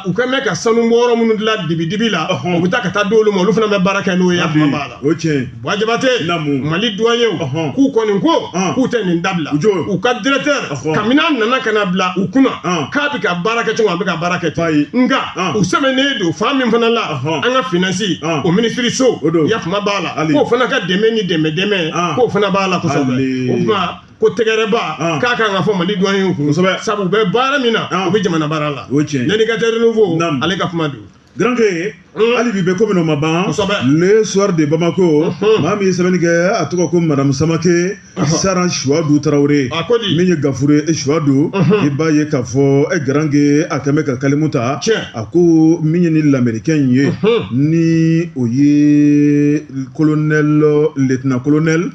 u kɛn bɛ ka sanubɔyɔrɔ minnu dilan dibi la u bɛ taa ka taa di olu ma olu fana bɛ baara kɛ n'o ye yakuma b'a la Buwa Jabate mali douaniers k'u kɔni ko k'u tɛ nin dabila ka directeur kamina nana kana bila u kunna k'a bɛ ka baara kɛ cogo a bɛ ka baara kɛ ten nka u sɛbɛnnen don fan min fana la an ka finance o ministre so yakuma b'a la k'o fana ka dɛmɛ ni dɛmɛ k'o fana b'a la kosɛbɛ o tuma ko tɛgɛrɛba k'a kan ka fɔ mali douaniers kun sabu u bɛ baara min na u bɛ jamana baara la l'éducateur nouveau ale ka kuma don Granke, Ali bi bɛ ko minnu ma ban le soir de Bamako maa min ye sɛbɛnni kɛ a tɔgɔ ko madame Samake Saran Suwadu Tarawele min ye Gafure Suwadu i b'a ye k'a fɔ Granke a kɛn bɛ ka kalimu ta a ko min ye ni lamɛrikɛn in ye ni o ye lieutenant colonel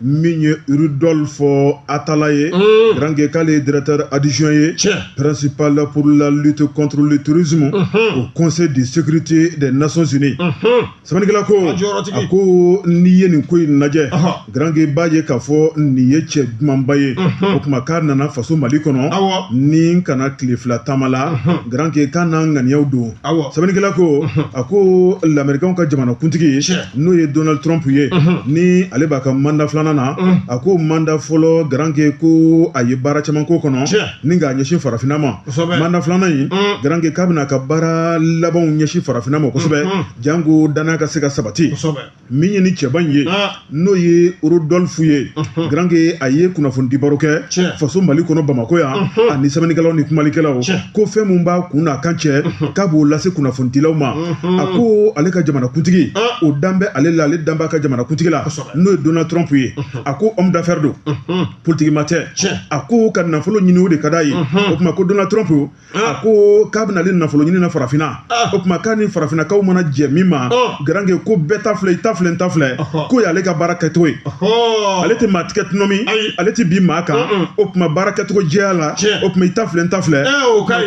min ye Rudolphe Atala ye Granke k'ale ye directeur adjoint ye principal pour la lutte contre le terrorisme au conseil de sécurité des Nations Unies samanikala ko a ko n'i ye nin ko in lajɛ grand gué b'a ye k'a fɔ nin ye cɛ dumanba ye o kuma k'a nana faso Mali kɔnɔ ni kana tile fila taama la grand gué k'a n'a ŋaniyaw don samanikala ko a ko l'américain ka jamana kuntigi n'o ye Donald Trump ye ni ale b'a ka mandat filanan na a ko mandat fɔlɔ grand gué ko a ye baara caman ko kɔnɔ ni k'a ɲɛsin farafinna ma mandat filanan in grand gué k'a bɛna ka baara labanw ɲɛsin farafinna ma kosɛbɛ jango danaya ka se ka sabati min ye ni cɛba in ye n'o ye Rodolphe ye grand gué a ye kunnafoni baro kɛ faso Mali kɔnɔ Bamako yan ani sɛbɛnnikɛlaw ni kumalikɛlaw ko fɛn mun b'a kun n'a kan cɛ k'a b'o lase kunnafonidilaw ma a ko ale ka jamana kuntigi o dan bɛ ale la ale dan b'a ka jamana kuntigi la n'o ye Donald Trump ye a ko homme d'affaires don politique ma tɛ a ko ka nafolo ɲini o de ka d'a ye o kuma ko Donald Trump a ko k'a bɛna ale nafolo ɲini na farafinna o kuma k'a ni farafinnakaw mana jɛ min ma grand gué ko bɛɛ ta filɛ i ta filɛ n ta filɛ ko y'ale ka baara kɛcogo ye ale tɛ maa tigɛ tunɔmi ale tɛ bin maa kan o kuma baara kɛcogo jɛya la o kuma i ta filɛ n ta filɛ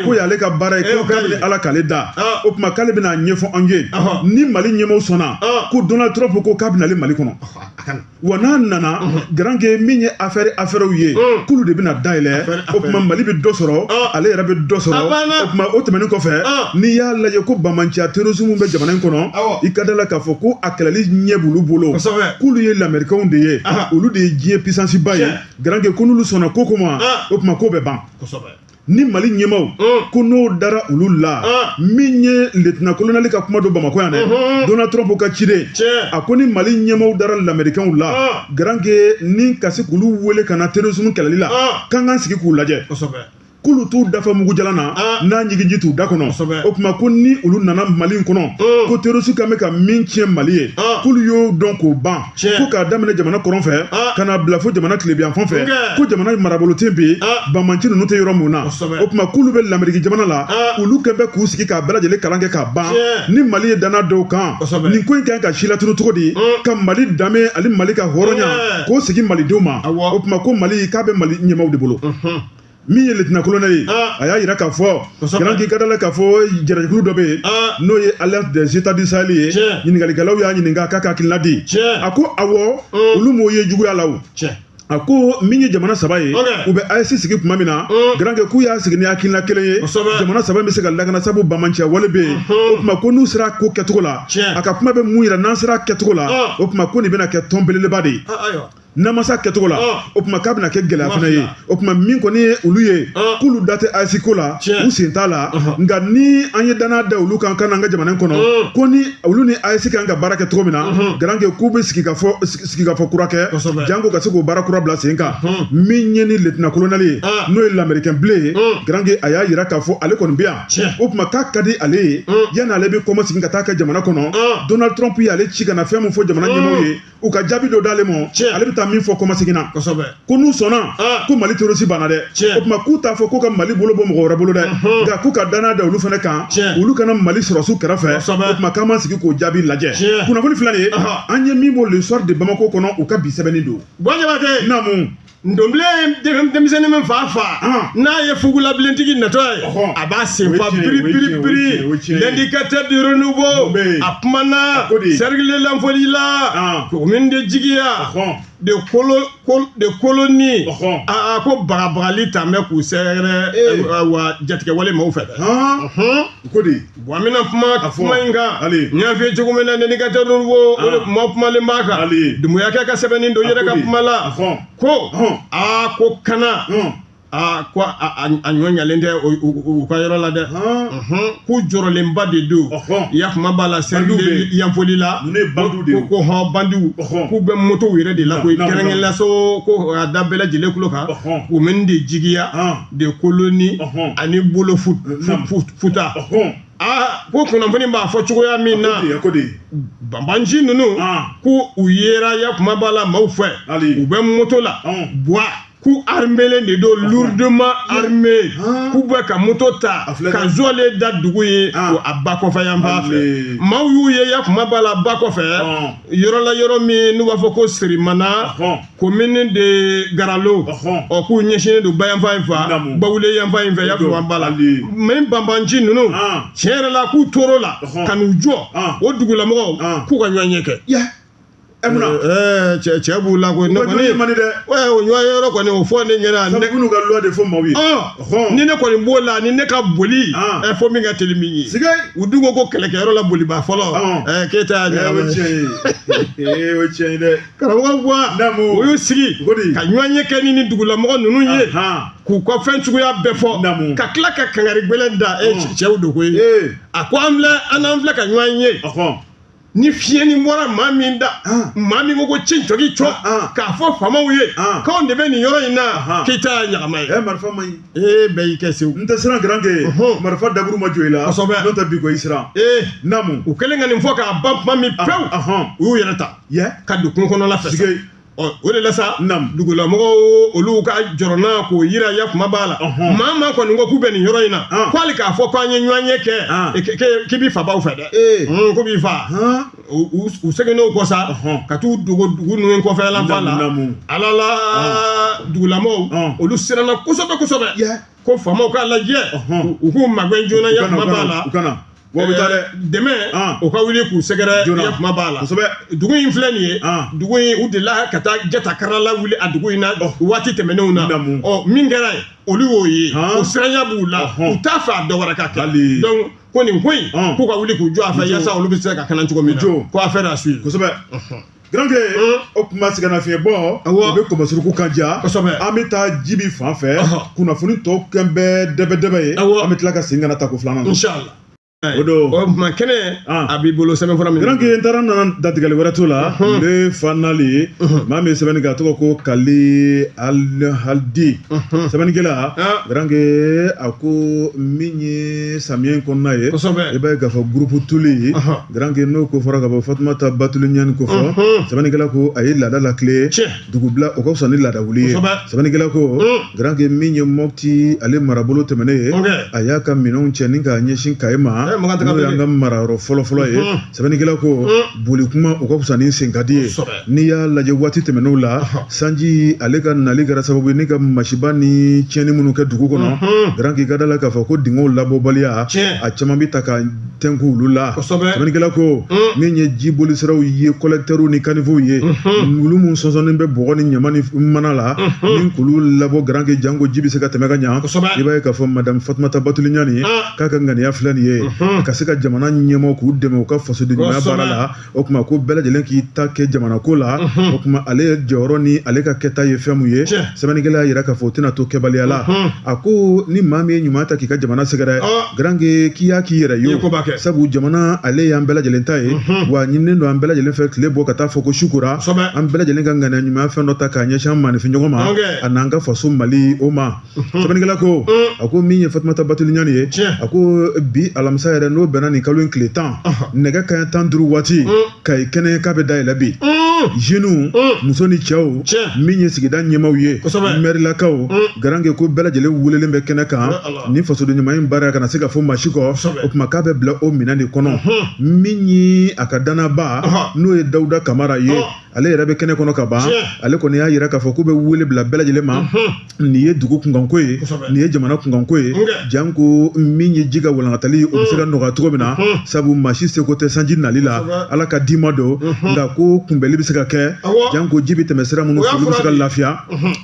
ko y'ale ka baara ye ko kabini ala k'ale da o kuma k'ale bɛna ɲɛfɔ anw ye ni Mali ɲɛmaaw sɔnna ko Donald Trump ko k'a bɛna ale Mali kɔnɔ wa n'a nana grand gué min ye affaires ye k'olu de bɛna dayɛlɛ o kuma Mali bɛ dɔ sɔrɔ ale yɛrɛ bɛ dɔ sɔrɔ o kuma o tɛmɛnen kɔfɛ n'i y'a lajɛ ko bamanciya terrorisme bɛ jamana in kɔnɔ i ka da la k'a fɔ ko a kɛlɛli ɲɛ b'olu bolo k'olu ye l'américain de ye olu de ye diɲɛ puissance ba ye grand gué ko n'olu sɔnna ko ma o kuma ko bɛ ban ni Mali ɲɛmaaw ko n'o dara olu la min ye lieutenant colonel ka kuma do Bamako yan dɛ Donald Trump ka ciden a ko ni Mali ɲɛmaaw dara l'américain la grand gué ni ka se k'olu wele ka na terrorisme kɛlɛli la k'an k'an sigi k'u lajɛ k'olu t'u dafa mugu jalan na n'a ɲigiji t'u da kɔnɔ o kuma ko ni olu nana Mali kɔnɔ ko terroriste kan bɛ ka min tiɲɛ Mali ye k'olu y'o dɔn k'o ban ko k'a daminɛ jamana kɔrɔn fɛ ka na bila fo jamana tilebiyan fan fɛ ko jamana maraboloten bɛ yen bamanci ninnu tɛ yɔrɔ mun na o kuma k'olu bɛ l'Amérique jamana la olu kɛ bɛ k'u sigi k'a bɛɛ lajɛlen kalan kɛ k'a ban ni Mali ye danna dɔw kan nin ko in kan ka si latunu cogo di ka Mali danbe ani Mali ka hɔrɔnya k'o sigi Malidenw ma o kuma ko Mali k'a bɛ Mali ɲɛmaaw de bolo min ye lieutenant colonel ye a y'a yira k'a fɔ grand gué ka da la k'a fɔ jarajɛkulu dɔ bɛ yen n'o ye alliance des états du Sahel ye ɲininkalikɛlaw y'a ɲininka k'a ka hakilina di a ko awɔ olu m'o ye juguya la o a ko min ye jamana saba ye u bɛ AES sigi tuma min na grand gué k'u y'a sigi ni hakilina kelen ye jamana saba bɛ se ka lakana sabu bamanciya wale bɛ yen o kuma ko n'u sera ko kɛcogo la a ka kuma bɛ mun yira n'an sera kɛcogo la o kuma ko nin bɛna kɛ tɔn belebeleba de ye n'a ma se kɛcogo la o kuma k'a bɛna kɛ gɛlɛya fana ye o kuma min kɔni ye olu ye k'olu da tɛ AES ko la u sen t'a la nka ni an ye danaya da olu kan kan an ka jamana in kɔnɔ ko ni olu ni AES kan ka baara kɛ cogo min na grand gué k'u bɛ sigi ka fɔ kura kɛ janko ka se k'o baara kura bila sen kan min ye ni lieutenant colonel ye n'o ye l'américain blé ye grand gué a y'a yira k'a fɔ ale kɔni bɛ yan o kuma k'a ka di ale ye yanni ale bɛ kɔma sigi ka taa kɛ jamana kɔnɔ Donald Trump ye ale ci ka na fɛn min fɔ jamana ɲɛmaaw ye u ka jaabi dɔ d'ale ma ale bɛ taa min fɔ kɔma seginna ko n'u sɔnna ko Mali terroriste banna dɛ o kuma k'u t'a fɔ ko ka Mali bolo bɔ mɔgɔ wɛrɛ bolo dɛ nka k'u ka danaya da olu fana kan olu kana Mali sɔrɔsiw kɛrɛfɛ o kuma k'an ma sigi k'o jaabi lajɛ kunnafoni fila nin ye an ye min bɔ l'histoire de Bamako kɔnɔ u ka bi sɛbɛnni don naamu ndomble denmisɛnnin min fa n'a ye fugulabilentigi natɔ ye a b'a senfa biri l'indicateur de renouveau a kumana cercle de l'enfoli la commune de Jigiya de colonie a ko bagabagali tun bɛ k'u sɛgɛrɛ wa jatigɛ wale maaw fɛ ko di bon an bɛna kuma in kan n y'a f'i ye cogo min na l'indicateur de renouveau o de kuma kumalen b'a kan Dumuyakɛ ka sɛbɛnni don yɛrɛ ka kuma la ko ko kana ko a ɲɔ ɲalen tɛ u ka yɔrɔ la dɛ ko jɔrɔlenba de don i y'a kuma b'a la cercle yanfoli la ko bandiw k'u bɛ motow yɛrɛ de la ko kɛrɛnkɛrɛnnenya so ko a da bɛɛ lajɛlen kulo kan u mɛn de Jigiya de colonie ani bolo futa ko kunnafoni b'a fɔ cogoya min na banbanci ninnu ko u yera ya kuma b'a la maaw fɛ u bɛ moto la buwa k'u armelen de don lourdement armé k'u bɛ ka moto ta ka zɔle da dugu ye o a ba kɔfɛ yan fan fɛ maaw y'u ye Yakuma b'a la ba kɔfɛ yɔrɔ la yɔrɔ min n'u b'a fɔ ko Sirimana commune de Garalo k'u ɲɛsinnen don Bayanfan in fa Bawule yanfan in fɛ Yakuma b'a la mais banbanci ninnu tiɲɛ yɛrɛ la k'u tor'o la ka n'u jɔ o dugulamɔgɔw k'u ka ɲɔgɔn ye kɛ cɛ b'u la koyi ne kɔni o ɲɔgɔn kɔni o fɔ ne ɲɛna ne k'u ka loi de fɔ maaw ye ni ne kɔni b'o la ni ne ka boli fɔ min ka teli min ye u dun ko kɛlɛkɛyɔrɔ la boliba fɔlɔ Keyita y'a ɲagami o tiɲɛ ye dɛ karamɔgɔ o y'u sigi ka ɲɔgɔn ye kɛ ni dugulamɔgɔ ninnu ye k'u ka fɛn cogoya bɛɛ fɔ ka tila ka kangari gwɛlɛn da cɛw do koyi a ko an filɛ ka ɲɔgɔn ye ni fiɲɛni bɔra maa min da maa min ko cɛncogi cɔ k'a fɔ faamaw ye k'anw de bɛ nin yɔrɔ in na Keyita y'a ɲagama ye marifa man ɲi bɛɛ y'i kɛ Seku n tɛ siran Garanke marifa daburu ma jɔ i la kosɛbɛ n'o tɛ bi ko i siran naamu u kɛlen ka nin fɔ k'a ban tuma min pewu u y'u yɛrɛ ta ka don kungo kɔnɔla fɛ o de la sa dugulamɔgɔw olu ka jɔrɔna k'o yira Yakuma b'a la maa kɔni ko k'u bɛ nin yɔrɔ in na k'ale k'a fɔ k'an ye ɲɔgɔn ye kɛ k'i b'i fa baw fɛ dɛ ko b'i fa u seginn'o kɔ sa ka t'u dogo dugu ninnu kɔfɛla fa la ala la dugulamɔgɔw olu siranna kosɛbɛ ko faamaw k'a lajɛ u k'u magɛn joona Yakuma b'a la dɛmɛ o ka wuli k'u sɛgɛrɛ Yakuma b'a la dugu in filɛ nin ye dugu in u delila ka taa jatakarala wuli a dugu in na waati tɛmɛnenw na min kɛra ye olu y'o ye o siranya b'u la u t'a fɛ a dɔ wɛrɛ ka kɛ donc ko nin ko in k'u ka wuli k'u jɔ a fɛ yaasa olu bɛ se ka kalan cogo min na ko affaire à suivre kosɛbɛ Garanke o kuma sɛgɛnnafiɲɛ bɔ u bɛ kɔmɔsuruku kan ja an bɛ taa Jibi fan fɛ kunnafoni tɔ kɛn bɛɛ dɛbɛdɛbɛ ye an bɛ tila ka segin ka na ta ko filanan inchallah o don ma kɛnɛ a b'i bolo sɛbɛnfura min Garanke n taara nana datigɛli wɛrɛ t'o la n bɛ fanali maa min ye sɛbɛnni kɛ a tɔgɔ ko Kali Alhaldi sɛbɛnnikɛla Garanke a ko min ye samiyɛ in kɔnɔna ye i b'a ye k'a fɔ groupe tuli Garanke n'o ko fɔra ka bɔ Fatumata Batuli Ɲani ko fɔ sɛbɛnnikɛla ko a ye laada lakile dugubila o ka fisa ni laada wuli ye sɛbɛnnikɛla ko Garanke min ye Mopti ale marabolo tɛmɛnen ye a y'a ka minɛnw cɛ ni k'a ɲɛsin Kayi ma n'o y'an ka marayɔrɔ fɔlɔfɔlɔ ye sɛbɛnnikɛla ko boli kuma o ka fisa ni sen ka di ye n'i y'a lajɛ waati tɛmɛnenw la sanji ale ka nali kɛra sababu ye ni ka masiba ni tiɲɛni minnu kɛ dugu kɔnɔ Garanke ka da la k'a fɔ ko dingɛw labɔbaliya a caman bɛ ta ka tɛnku olu la sɛbɛnnikɛla ko min ye jiboli siraw ye collecteurs ni caniveaux ye olu mun sɔnsɔnnen bɛ bɔgɔ ni ɲama ni mana la ni k'olu labɔ Garanke janko ji bɛ se ka tɛmɛ ka ɲa i b'a ye k'a fɔ madame Fatumata Batuli Ɲani k'a ka ŋaniya filɛ nin ye ka se ka jamana ɲɛmɔgɔ k'u dɛmɛ u ka fasoden ɲumanya baara la o tuma ko bɛɛ lajɛlen k'i ta kɛ jamana ko la o tuma ale jɔyɔrɔ ni ale ka kɛta ye fɛn min ye sɛbɛnnikɛla y'a yira k'a fɔ o tɛna to kɛbaliya la a ko ni maa min ye ɲuman ta k'i ka jamana sɛgɛrɛ Garanke k'i y'a k'i yɛrɛ ye sabu jamana ale y'an bɛɛ lajɛlen ta ye wa ɲininen don an bɛɛ lajɛlen fɛ tile bɔ ka taa fɔ ko sukura an bɛɛ lajɛlen ka ŋaniya ɲumanya fɛn dɔ ta k'a ɲɛsin an maanifin ɲɔgɔn ma a n'an ka faso Mali o ma sɛbɛnnikɛla ko a ko min ye Fatumata Batuli Ɲani ye a ko bi alamisa yɛrɛ n'o bɛnna nin kalo in tile 10 nɛgɛ kaɲɛ 15 waati Kayi kɛnɛ k'a bɛ dayɛlɛ bi jeunes muso ni cɛw min ye sigida ɲɛmaaw ye mɛrilakaw Garanke ko bɛɛ lajɛlen welelen bɛ kɛnɛ kan ni fasoden ɲuman in baara kana se ka fɔ maa si kɔ o tuma k'a bɛ bila o minɛn de kɔnɔ min ye a ka danaba n'o ye Dawuda Kamara ye ale yɛrɛ bɛ kɛnɛ kɔnɔ ka ban ale kɔni y'a yira k'a fɔ k'u bɛ wele bila bɛɛ lajɛlen ma nin ye dugu kunkanko ye nin ye jamana kunkanko ye janko min ye ji ka walankatali o bɛ se ka nɔgɔya cogo min na sabu maa si seko tɛ sanji nali la ala ka d'i ma don nka ko kunbɛli bɛ se ka kɛ janko ji bɛ tɛmɛ sira minnu fɛ olu bɛ se ka lafiya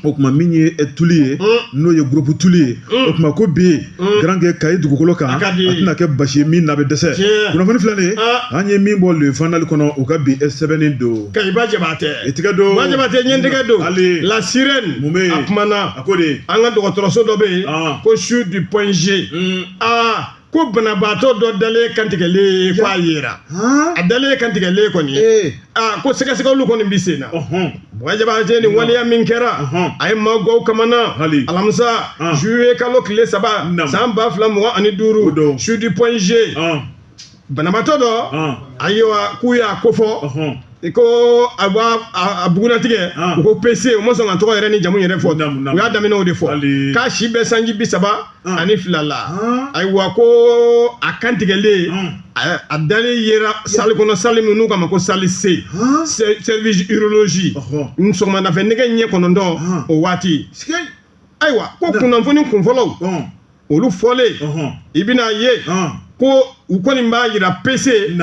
o tuma min ye tuli ye n'o ye groupe tuli ye o tuma ko bi Garanke Kayi dugukolo kan a tɛna kɛ basi ye min na bɛ dɛsɛ kunnafoni filɛ nin ye an ye min bɔ le fanali kɔnɔ u ka bi sɛbɛnni don Kayiba Jabate i tigɛ don Ba Jabate ɲɛ tigɛ don la sirène a kumana a ko de an ka dɔgɔtɔrɔso dɔ bɛ yen ko sur du point G ko banabaatɔ dɔ dalen kantigɛlen ko a yera a dalen kantigɛlen kɔni ko sɛgɛsɛgɛliw kɔni bɛ sen na Ba Jabate ni waleya min kɛra a ye maa gaw kamana alamisa juillet kalo tile 3 san 2025 sur du point G banabaatɔ dɔ ayiwa k'u y'a ko fɔ ko a bugunatigɛ ko PC o ma sɔn ka tɔgɔ yɛrɛ ni jamu yɛrɛ fɔ u y'a daminɛ o de fɔ k'a si bɛ sanji 30 ani 2 la ayiwa ko a kantigɛlen a dalen yera salle kɔnɔ salle min n'u k'a ma ko salle C service urologie sɔgɔmadafɛ nɛgɛ ɲɛ 9 o waati ayiwa ko kunnafoni kunfɔlɔw olu fɔlen i bɛna ye ko u kɔni b'a yira PC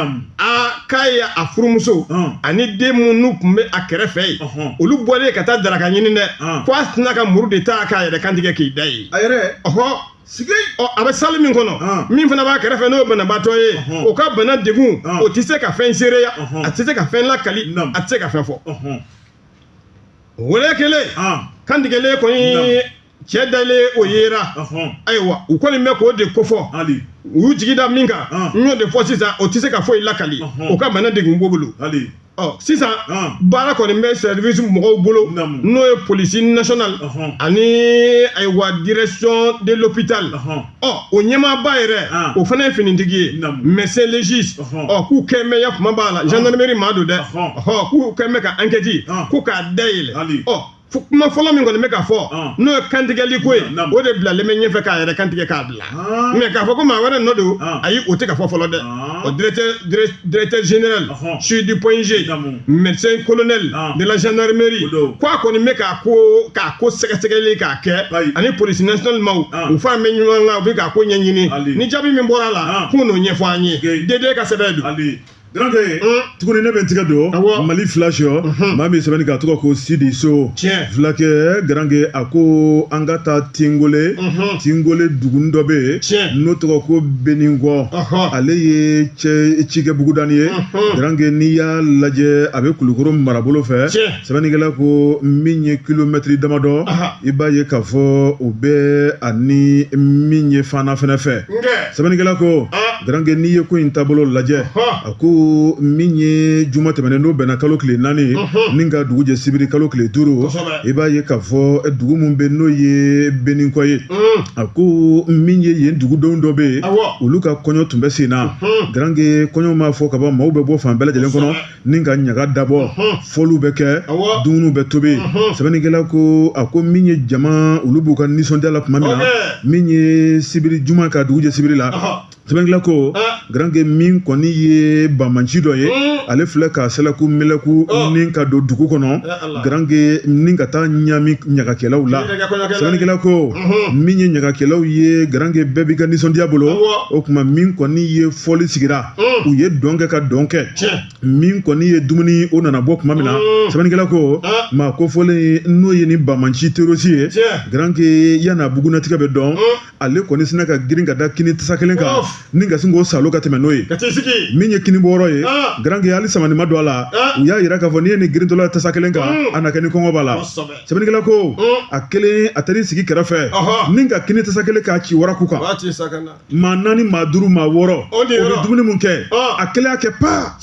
k'a ye a furumuso ani den minnu tun bɛ a kɛrɛfɛ yen olu bɔlen ka taa daraka ɲini dɛ ko a tɛna ka muru de ta k'a yɛrɛ kantigɛ k'i da ye a bɛ salle min kɔnɔ min fana b'a kɛrɛfɛ n'o ye banabaatɔ ye o ka bana degun o tɛ se ka fɛn seereya a tɛ se ka fɛn lakali a tɛ se ka fɛn fɔ wele kelen kantigɛlen kɔni cɛ dalen o yera ayiwa u kɔni bɛ k'o de kofɔ u y'u jigi da min kan n y'o de fɔ sisan o tɛ se ka foyi lakali o ka bana degun b'o bolo sisan baara kɔni bɛ service mɔgɔw bolo n'o ye police nationale ani ayiwa direction de l'hôpital o ɲɛmaaba yɛrɛ o fana ye finitigi ye médecin légiste k'u kɛn bɛ ya kuma b'a la gendarmerie maa don dɛ k'u kɛn bɛ ka enquête ko k'a dayɛlɛ kuma fɔlɔ min kɔni bɛ ka fɔ n'o ye kantigɛli ko ye o de bilalen bɛ ɲɛfɛ k'a yɛrɛ kantigɛ k'a bila mais k'a fɔ ko maa wɛrɛ nɔ don ayi o tɛ ka fɔ fɔlɔ dɛ o directeur général sur du point G médecin colonel de la gendarmerie ko a kɔni bɛ k'a ko sɛgɛsɛgɛli k'a kɛ ani police nationale maaw u fana bɛ ɲɔgɔn kan u bɛ k'a ko ɲɛɲini ni jaabi min bɔra a la k'u n'o ɲɛfɔ an ye DD ka sɛbɛn don. Grange tuguni ne bɛ n tigɛ don Mali flash maa min sɛbɛnni k'a tɔgɔ ko Sidi So fulakɛ Grange a ko an ka taa Tingole duguni dɔ bɛ yen n'o tɔgɔ ko Beningɔ ale ye cikɛ bugudani ye Grange n'i y'a lajɛ a bɛ Kulukoro marabolo fɛ sɛbɛnnikɛla ko min ye kilomɛtiri damadɔ i b'a ye k'a fɔ o bɛ ani min ye Fana fɛnɛ fɛ sɛbɛnnikɛla ko Grange n'i ye ko in taabolo lajɛ a ko min ye juma tɛmɛnen n'o bɛnna kalo tile 4 ni ka dugu jɛ sibiri kalo tile 5 i b'a ye k'a fɔ dugu min bɛ n'o ye Beninkɔ ye a ko min ye yen dugudenw dɔ bɛ yen olu ka kɔɲɔ tun bɛ sen na Grange kɔɲɔ m'a fɔ ka ban maaw bɛ bɔ fan bɛɛ lajɛlen kɔnɔ ni ka ɲaga dabɔ fɔliw bɛ kɛ dumuniw bɛ tobi sɛbɛnnikɛla ko a ko min ye jama olu b'u ka nisɔndiya la tuma min na min ye sibiri juma ka dugu jɛ sibiri la sɛbɛnnikɛla ko Grange min kɔni ye bamanci dɔ ye ale filɛ ka sɛlɛku mɛlɛku ni ka don dugu kɔnɔ Grange ni ka taa ɲami ɲagakɛlaw la sɛbɛnnikɛla ko min ye ɲagakɛlaw ye Grange bɛɛ b'i ka nisɔndiya bolo o tuma min kɔni ye fɔli sigira u ye dɔn kɛ ka dɔn kɛ min kɔni ye dumuni o nana bɔ tuma min na sɛbɛnnikɛla ko maa ko fɔlen n'o ye ni bamanci terrosi ye Grange yana bugunatigɛ bɛ dɔn ale kɔni sina ka girin ka da kini tasa kelen kan ni ka sin k'o salo ka tɛmɛ n'o ye min ye kini bɔyɔrɔ ye Grange hali samani ma don a la u y'a yira k'a fɔ n'i ye nin girintɔla tasa kelen kan a na kɛ ni kɔngɔ b'a la sɛbɛnnikɛla ko a kelen a taar'i sigi kɛrɛfɛ ni ka kini tasa kelen k'a ci waraku kan maa 4 maa 5 maa 6 o bɛ dumuni mun kɛ a kelen y'a kɛ pa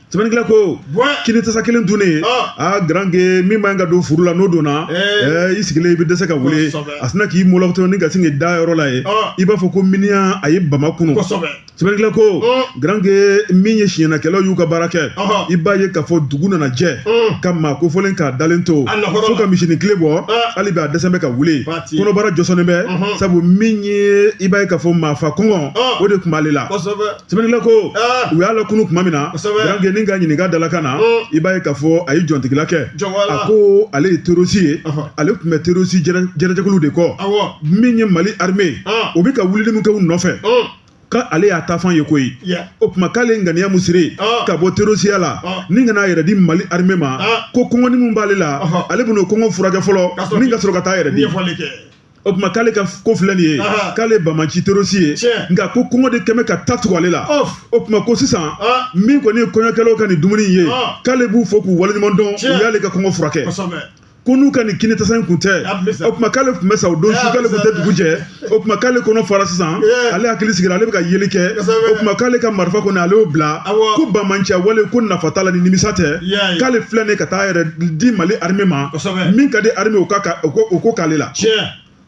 sɛbɛnnikɛla ko kini tasa kelen dunnen Grange min b'an ka don furu la n'o donna i sigilen i bɛ dɛsɛ ka wuli a sina k'i molɔkɔtɔ ni ka sin k'i da yɔrɔ la ye i b'a fɔ ko miniyan a ye bama kunu sɛbɛnnikɛla ko Grange min ye siɲɛnakɛlaw y'u ka baara kɛ i b'a ye k'a fɔ dugu nana jɛ ka maa kofɔlen k'a dalen to fo ka misinin tile bɔ hali bi a dɛsɛ bɛ ka wuli kɔnɔbara jɔsɔnnen bɛ sabu min ye i b'a ye k'a fɔ maa fa kɔngɔ o de tun b'ale la sɛbɛnnikɛla ko u y'a lakunu tuma min na Grange ni ka ɲininka dalakan na i b'a ye k'a fɔ a ye jɔntigila kɛ a ko ale ye terrosi ye ale tun bɛ terrosi jɛnɛjɛkulu de kɔ min ye Mali armée o bɛ ka wulili min kɛ u nɔfɛ k'ale y'a ta fan ye koyi o tuma k'ale ŋaniya mun siri ka bɔ terrorisiya la ni ka n'a yɛrɛ di Mali armée ma ko kɔngɔni min b'ale la ale bɛn'o kɔngɔ furakɛ fɔlɔ ni ka sɔrɔ ka taa yɛrɛ di o tuma k'ale ka ko filɛ nin ye k'ale bamanci terrosi ye nka ko kɔngɔ de kɛmɛ ka ta tugu ale la o tuma ko sisan min kɔni ye kɔɲɔkɛlaw ka nin dumuni ye k'ale b'u fɔ k'u waleɲuman dɔn u y'ale ka kɔngɔ furakɛ ko n'u ka nin kini tasa in kun tɛ o tuma k'ale tun bɛ sa o don su k'ale tun tɛ dugu jɛ o tuma k'ale kɔnɔ fara sisan ale hakili sigira ale bɛ ka yeli kɛ o tuma k'ale ka marifa kɔni ale y'o bila ko bamanci wale ko nafa t'a la ni nimisa tɛ k'ale filɛ nin ka taa yɛrɛ di Mali armée ma min ka di armée o ko k'ale la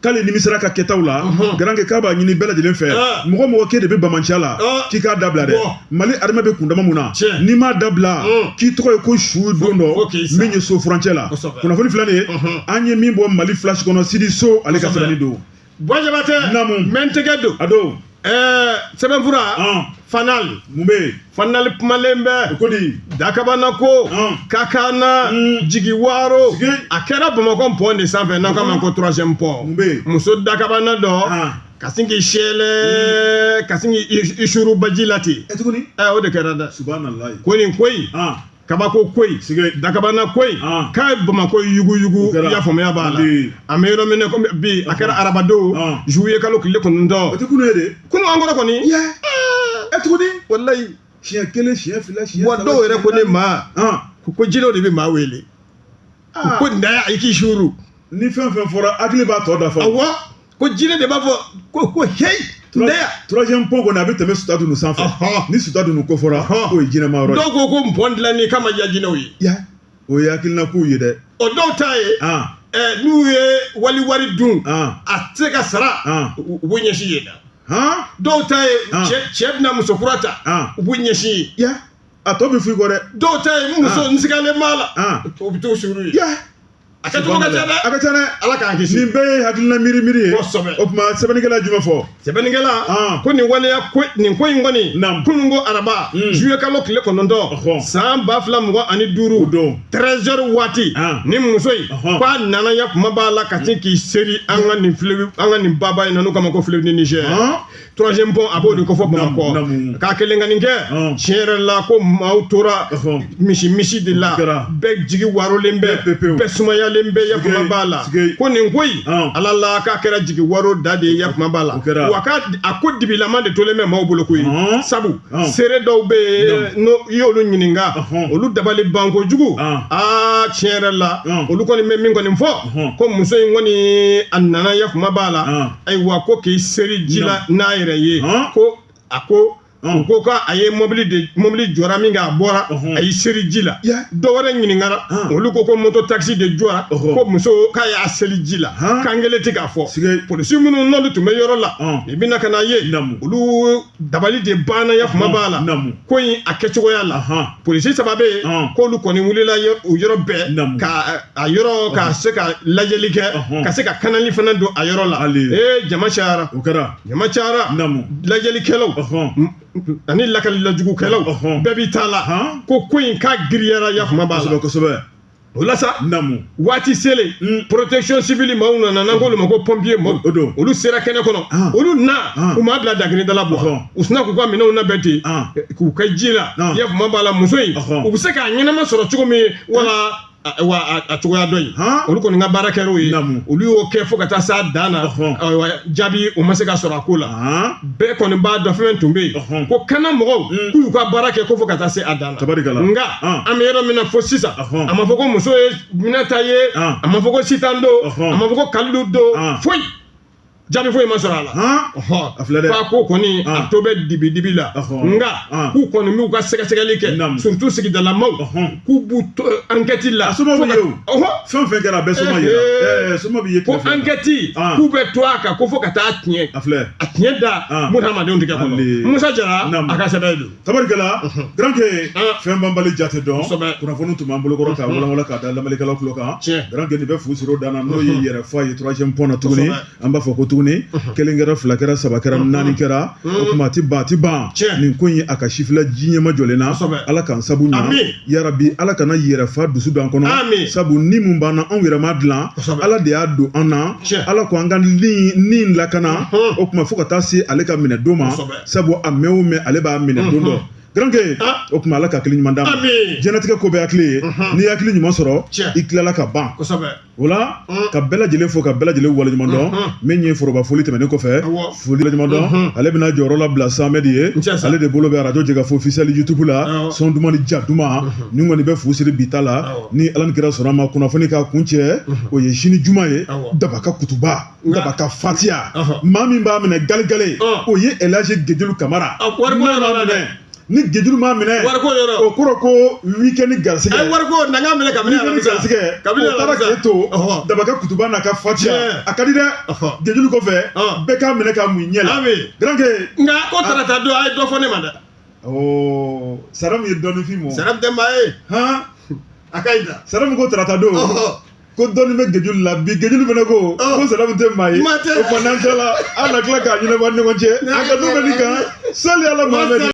k'ale nimisara ka kɛtaw la grand kɛ k'a b'a ɲini bɛɛ lajɛlen fɛ mɔgɔ mɔgɔ k'e de bɛ bamanciya la k'i k'a dabila dɛ mali armée bɛ kundama mun na n'i m'a dabila k'i tɔgɔ ye ko su don dɔ min ye so furancɛ la kunnafoni filɛ nin ye an ye min bɔ mali flash kɔnɔ Sidi So ale ka sɛbɛnni don Bɔjabate mɛntigɛ don a don sɛbɛnfura fanal mun bɛ yen fanal kumalen bɛ ko di Dakabana ko Kakana Jigi Waro a kɛra Bamakɔ pont de sanfɛ n'an k'a ma ko 3e pont mun bɛ yen muso Dakabana dɔ ka sin k'i sɛlɛ ka sin k'i suru baji la ten tuguni o de kɛra dɛ subhanalahi ko nin ko in kabako ko in Dakabana ko in k'a ye Bamakɔ yugu i y'a faamuya b'a la an bɛ yɔrɔ min na komi bi a kɛra arabadon juillet kalo tile 9 o tɛ kunu ye de kunu an kɔrɔ kɔni tuguni walayi siɲɛ 1 siɲɛ 2 siɲɛ 3 wa dɔw yɛrɛ ko ne ma ko jinɛw de bɛ maa wele ko ndaya i k'i suru ni fɛn fɛn fɔra hakili b'a tɔ dafa awɔ ko jinɛ de b'a fɔ ko hey ndaya 3e pont kɔni a bɛ tɛmɛ Suta Dunu sanfɛ ni Suta Dunu ko fɔra o ye jinɛma yɔrɔ ye dɔw ko pont dilanni k'a ma diya jinɛw ye o ye hakilina kow ye dɛ o dɔw ta ye n'u ye wari dun a tɛ se ka sara u b'u ɲɛsin yen na dɔw ta ye cɛ bɛna muso kura ta u b'u ɲɛsin yen a tɔ bɛ f'i kɔ dɛ dɔw ta ye muso n sigalen b'a la o bɛ t'o suru ye a kɛcogo ka ca dɛ a ka ca dɛ ala k'an kisi nin bɛɛ ye hakilina miiri ye kosɛbɛ o tuma sɛbɛnnikɛla jumɛn fɔ sɛbɛnnikɛla ko nin waleya nin ko in kɔni kunun ko araba juillet kalo tile 9 san 2025 don 13h waati ni muso in k'a nana ya kuma b'a la ka sin k'i seri an ka nin baba in na n'o kama ko Fleuve du Niger 3e pont a b'o de kofɔ Bamakɔ k'a kelen ka nin kɛ tiɲɛ yɛrɛ la ko maaw tora misi de la bɛɛ jigi warolen bɛɛ sumaya len bɛ yakuma b'a la ko nin ko in ala la k'a kɛra jigi waro da de ye yakuma b'a la wa a ko dibilama de tolen bɛ maaw bolo koyi sabu seere dɔw bɛ yen n'o i y'olu ɲininka olu dabali ban kojugu tiɲɛ yɛrɛ la olu kɔni bɛ min kɔni fɔ ko muso in kɔni a nana yakuma b'a la ayiwa ko k'i seri ji la n'a yɛrɛ ye ko a ko u ko k'a ye mobili jɔra min kɛ a bɔra a y'i seri ji la dɔ wɛrɛ ɲininkara olu ko moto taxi de jɔra ko muso k'a y'a seli ji la kan kelen tɛ k'a fɔ polisi minnu n'olu tun bɛ yɔrɔ la i bɛna ka na ye olu dabali de banna yakuma b'a la ko in a kɛcogoya la polisi 3 bɛ yen k'olu kɔni wulila o yɔrɔ bɛɛ ka yɔrɔ ka se ka lajɛli kɛ ka se ka kanali fana don a yɔrɔ la jama cayara lajɛlikɛlaw ani lakalilajugukɛlaw bɛɛ b'i ta la ko in k'a giriyara yakuma b'a la kosɛbɛ o la sa waati selen protection civile maaw nana n'an k'olu ma ko pompier maaw olu sera kɛnɛ kɔnɔ olu na u m'a bila dagirinda bɔ u sina k'u ka minɛnw labɛn ten k'u kɛ ji la yakuma b'a la muso in u bɛ se k'a ɲɛnama sɔrɔ cogo min wala a cogoya dɔ in olu kɔni ka baara kɛr'o ye olu y'o kɛ fo ka taa s'a dan na jaabi o ma se ka sɔrɔ a ko la bɛɛ kɔni b'a dɔn fɛn tun bɛ yen ko kana mɔgɔw k'u y'u ka baara kɛ ko fo ka taa se a dan na nka an bɛ yɔrɔ min na fo sisan a ma fɔ ko muso ye minɛta ye a ma fɔ ko sitan don a ma fɔ ko kalilu don foyi jaabi foyi ma sɔrɔ a la f'a ko kɔni a to bɛ dibi la nka k'u kɔni b'u ka sɛgɛsɛgɛli kɛ surtout sigidalamaw k'u b'u to enquête la fɛn fɛn kɛra a bɛɛ soma yera soma b'i ye ko enquête k'u bɛ to a kan ko fo ka taa tiɲɛ a tiɲɛ da mun hadamadenw tigɛ kɔnɔ Musa Jara a ka sɛbɛn don tabarikɛla Garanke fɛn banbali jate dɔn kunnafoni tun b'an bolokɔrɔ k'a walawala k'a da lamɛnnikɛlaw tulo kan Garanke nin bɛ fu siri o dan na n'o ye yɛrɛ f'a ye 3e pont na tuguni an b'a fɔ ko kelen kɛra 2 kɛra 3 kɛra 4 kɛra o kuma a ti ban nin ko in a ka sifila ji ɲɛma jɔlen na ala k'an sabu ɲa yarabi ala kana yɛrɛ fa dusu don an kɔnɔ sabu ni mun b'an na anw yɛrɛ ma dilan ala de y'a don an na ala ko an ka nin lakana o kuma fo ka taa se ale ka minɛ don ma sabu a mɛn o mɛn ale b'a minɛ don dɔ Garanke o kuma ala ka hakili ɲuman d'a ma diɲɛlatigɛ ko bɛɛ hakili ye n'i ye hakili ɲuman sɔrɔ i tilala ka ban o la ka bɛɛ lajɛlen fo ka bɛɛ lajɛlen waleɲuman dɔn min ye foroba foli tɛmɛnen kɔfɛ foli waleɲuman dɔn ale bɛna jɔyɔrɔ la bila Samedi ye ale de bolo bɛ radio Jɛgɛfo officiel YouTube la son duman ni ja duman ni kɔni bɛ fu siri bi ta la ni ala ni kira sɔnna ma kunnafoni ka kun cɛ o ye sini juma ye dabaka kutuba dabaka fatiya maa min b'a minɛ galigale o ye Elhaji Gejelu Kamara ni gejuru ma minɛ wariko yɔrɔ o kɔrɔ ko weekend garisɛgɛ ay wariko nanga minɛ kabini garisɛgɛ o taara k'e to dabaka kutuba n'a ka fatiya a ka di dɛ gejuru kɔfɛ bɛɛ k'a minɛ ka mun ɲɛ la garanke nka ko tarata don a ye dɔ fɔ ne ma dɛ Saram ye dɔnnifin mɔ Saram tɛ maa ye a ka ɲi da Saram ko tarata don ko dɔnni bɛ gejulu la bi gejulu fana ko Saram tɛ maa ye o fana cɛ la an na tila k'a ɲɛnabɔ ɲɔgɔn cɛ a ka du bɛ nin kan sali ala Muhamɛdi